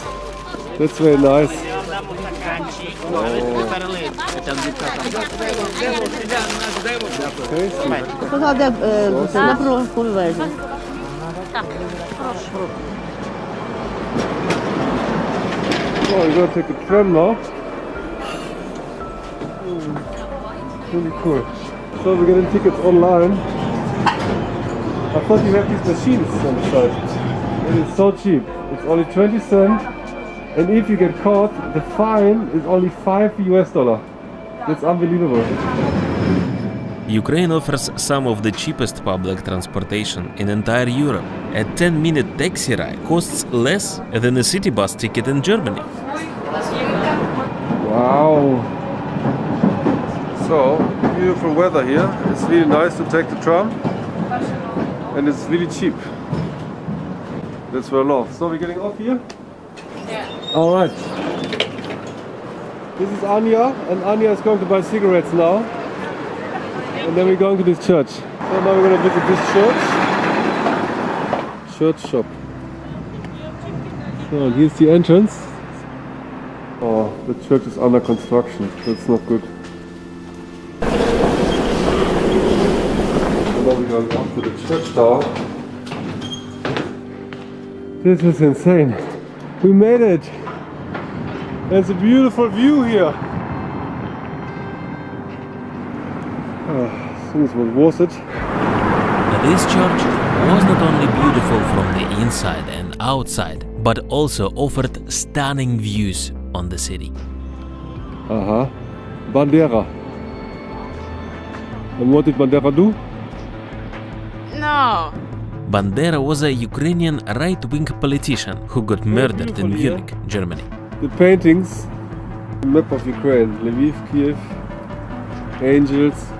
That's very nice. Oh, we're gonna take a tram now. Really cool. So we're getting tickets online. I thought you have these machines on the side. It is so cheap. It's only 20 cents, and if you get caught, the fine is only $5. That's unbelievable. Ukraine offers some of the cheapest public transportation in entire Europe. A 10-minute taxi ride costs less than a city bus ticket in Germany. Wow. So, beautiful weather here. It's really nice to take the tram, and it's really cheap. That's what I love. So we're getting off here? Yeah. Alright. This is Anya, and Anya is going to buy cigarettes now. And then we're going to this church. So now we're going to visit this church. Church shop. So, and here's the entrance. Oh, the church is under construction. That's not good. So now we're going up to the church tower. This is insane. We made it. There's a beautiful view here. This one was it. This church was not only beautiful from the inside and outside, but also offered stunning views on the city. Bandera. And what did Bandera do? No. Bandera was a Ukrainian right-wing politician who got murdered in Munich, Germany. The paintings, the map of Ukraine, Lviv, Kyiv, angels.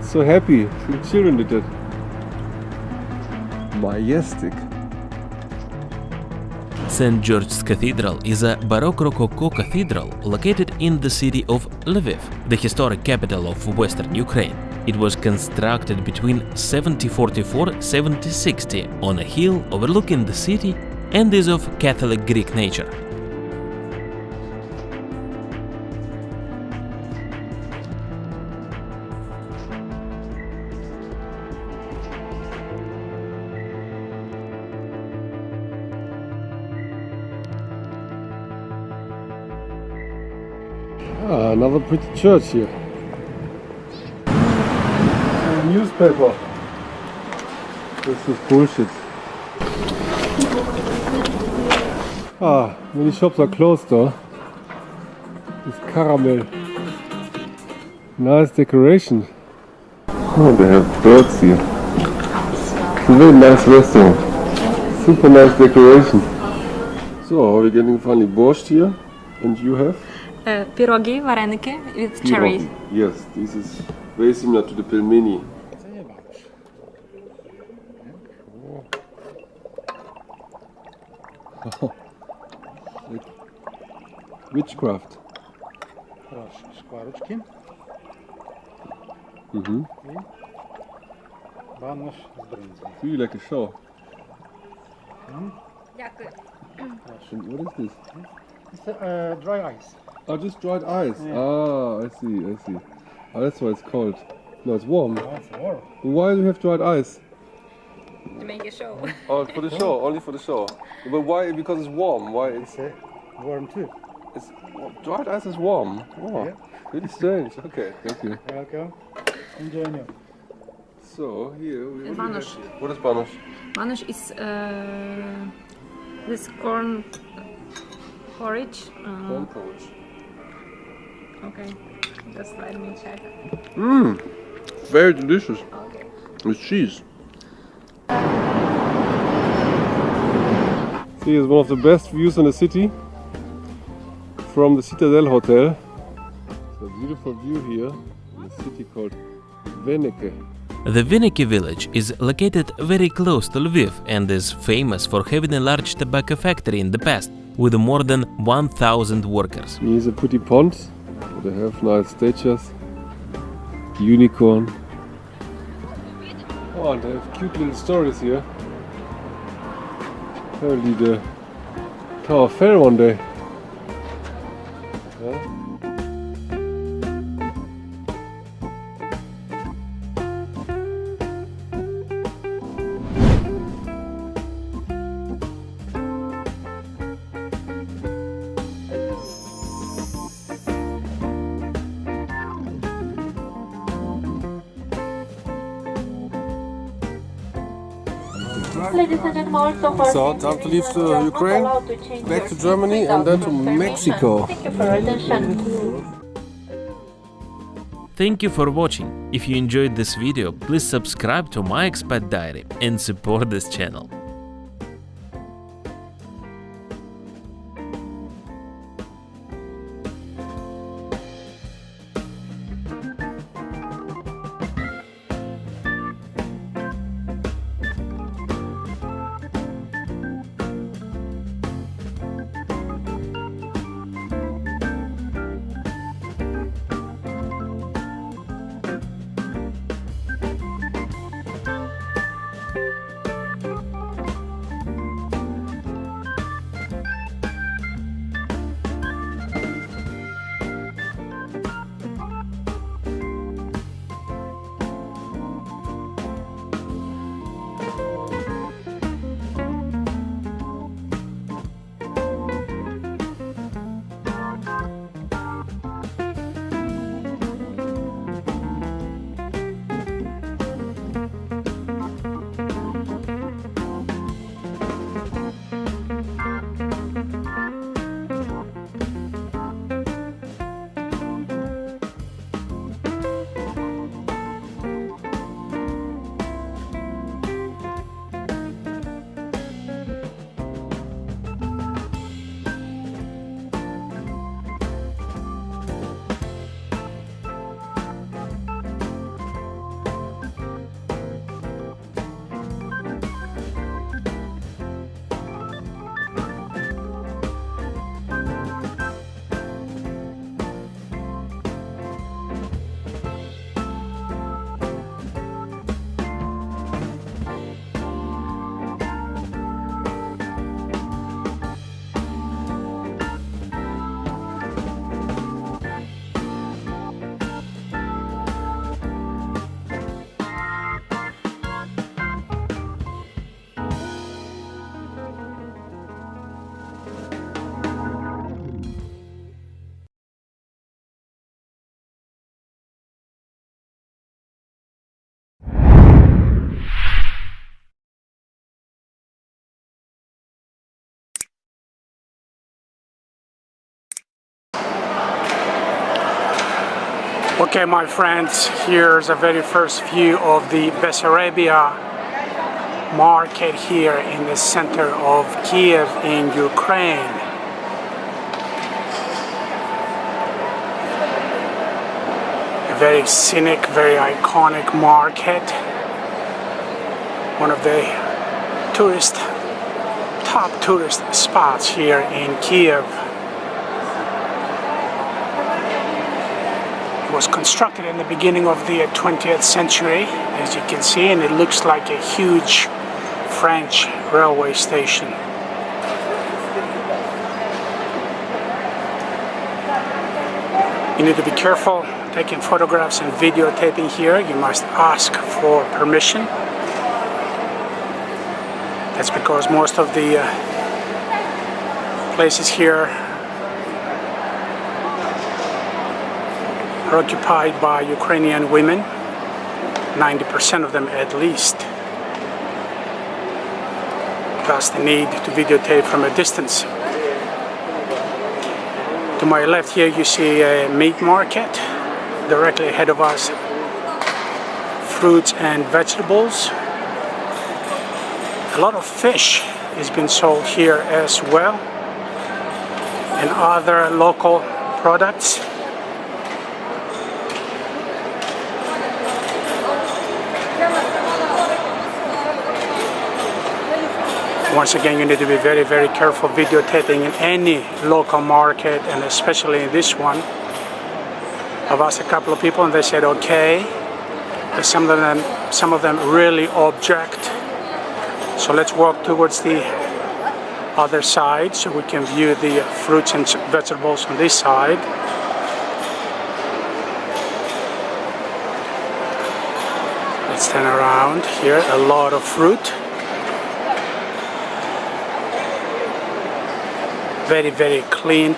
So happy, the children did it. Majestic. St. George's Cathedral is a Baroque Rococo cathedral located in the city of Lviv, the historic capital of western Ukraine. It was constructed between 1744-1760 on a hill overlooking the city and is of Catholic Greek nature. Another pretty church here. Newspaper. This is bullshit. Many shops are closed though. This caramel. Nice decoration. Oh, they have birds here. It's a very nice restaurant. Super nice decoration. So, we're getting funny borscht here. And you have? Pirogi, vareniki with cherries. Yes, this is very similar to the pelmeni. Like witchcraft. Шкварочки. Банош з бринзою. Really like a show. Дякую. And what is this? It's dry ice. Oh, just dried ice. Yeah. Ah, I see. Oh, that's why it's cold. No, it's warm. Oh, it's warm. Why do you have dried ice? To make a show. Oh, for the show, only for the show. But why? Because it's warm. Why? It's Warm too. It's, dried ice is warm. Oh, Yeah. really strange. Okay, thank you. Welcome. Enjoy you. So here we Banush. What is banush? Banush is this corn porridge. Corn porridge. Okay, just let me check. Mmm, very delicious. Okay. With cheese. See, it's one of the best views in the city from the Citadel Hotel. It's a beautiful view here in a city called Veneke. The Veneke village is located very close to Lviv and is famous for having a large tobacco factory in the past with more than 1,000 workers. Here's a pretty pond. They have nice statues. Unicorn. Oh, and they have cute little stories here. Apparently the tower fell one day. Yeah. So, time to leave to Ukraine, back to Germany and then to Mexico. Thank you for watching. If you enjoyed this video, please subscribe to my expat diary and support this channel. Okay, my friends, here's a very first view of the Bessarabia market here in the center of Kyiv in Ukraine. A very scenic, very iconic market. One of the top tourist spots here in Kyiv. It was constructed in the beginning of the 20th century, as you can see, and it looks like a huge French railway station. You need to be careful taking photographs and videotaping here. You must ask for permission. That's because most of the places here are occupied by Ukrainian women, 90% of them at least. Thus the need to videotape from a distance. To my left here you see a meat market. Directly ahead of us, fruits and vegetables. A lot of fish is being sold here as well, and other local products. Once again, you need to be very, very careful videotaping in any local market, and especially in this one. I've asked a couple of people and they said okay, but some of them really object. So let's walk towards the other side so we can view the fruits and vegetables on this side. Let's turn around here. A lot of fruit. Very, very clean.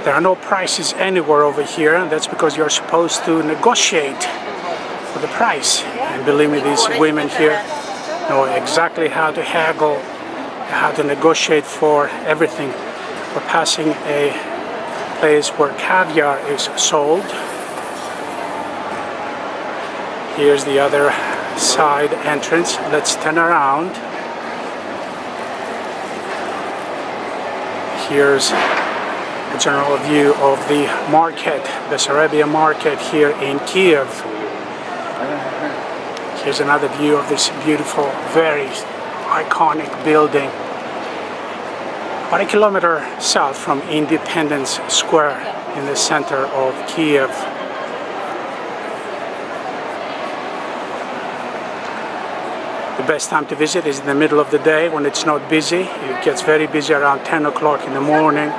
There are no prices anywhere over here, and that's because you're supposed to negotiate for the price. And believe me, these women here know exactly how to haggle, how to negotiate for everything. We're passing a place where caviar is sold. Here's the other side entrance. Let's turn around. Here's a general view of the market, Bessarabia market here in Kyiv. Here's another view of this beautiful, very iconic building. About a kilometer south from Independence Square in the center of Kyiv. The best time to visit is in the middle of the day when it's not busy. It gets very busy around 10 o'clock in the morning.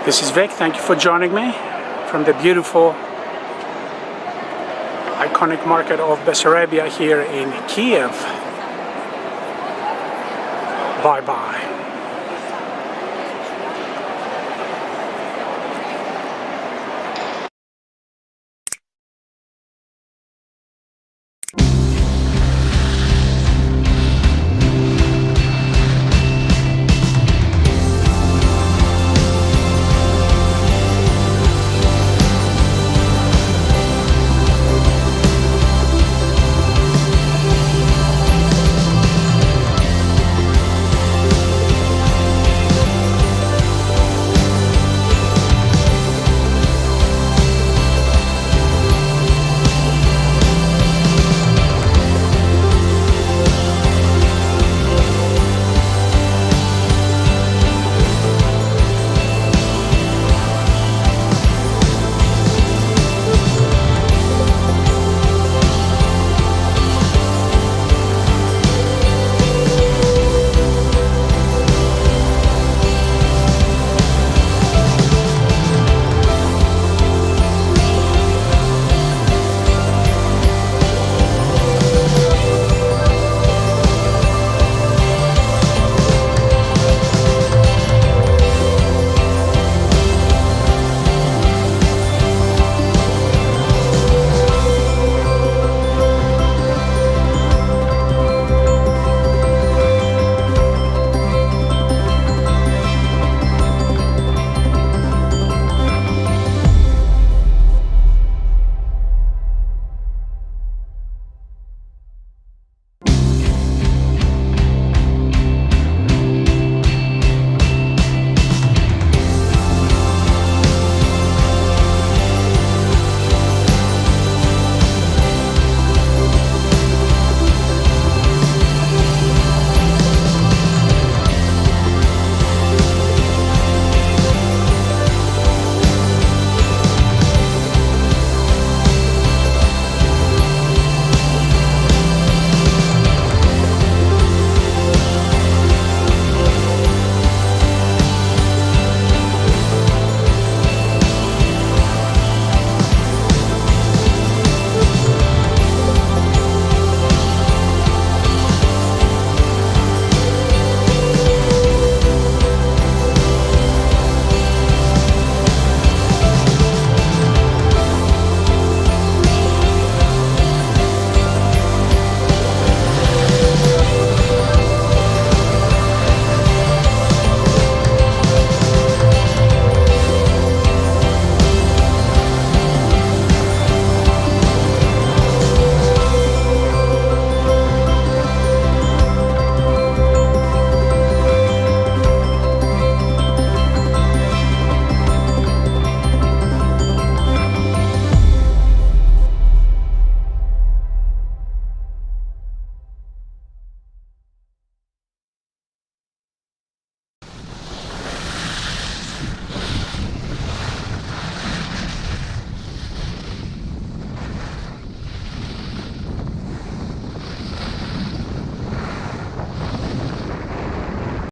This is Vic. Thank you for joining me from the beautiful, iconic market of Bessarabia here in Kyiv. Bye-bye.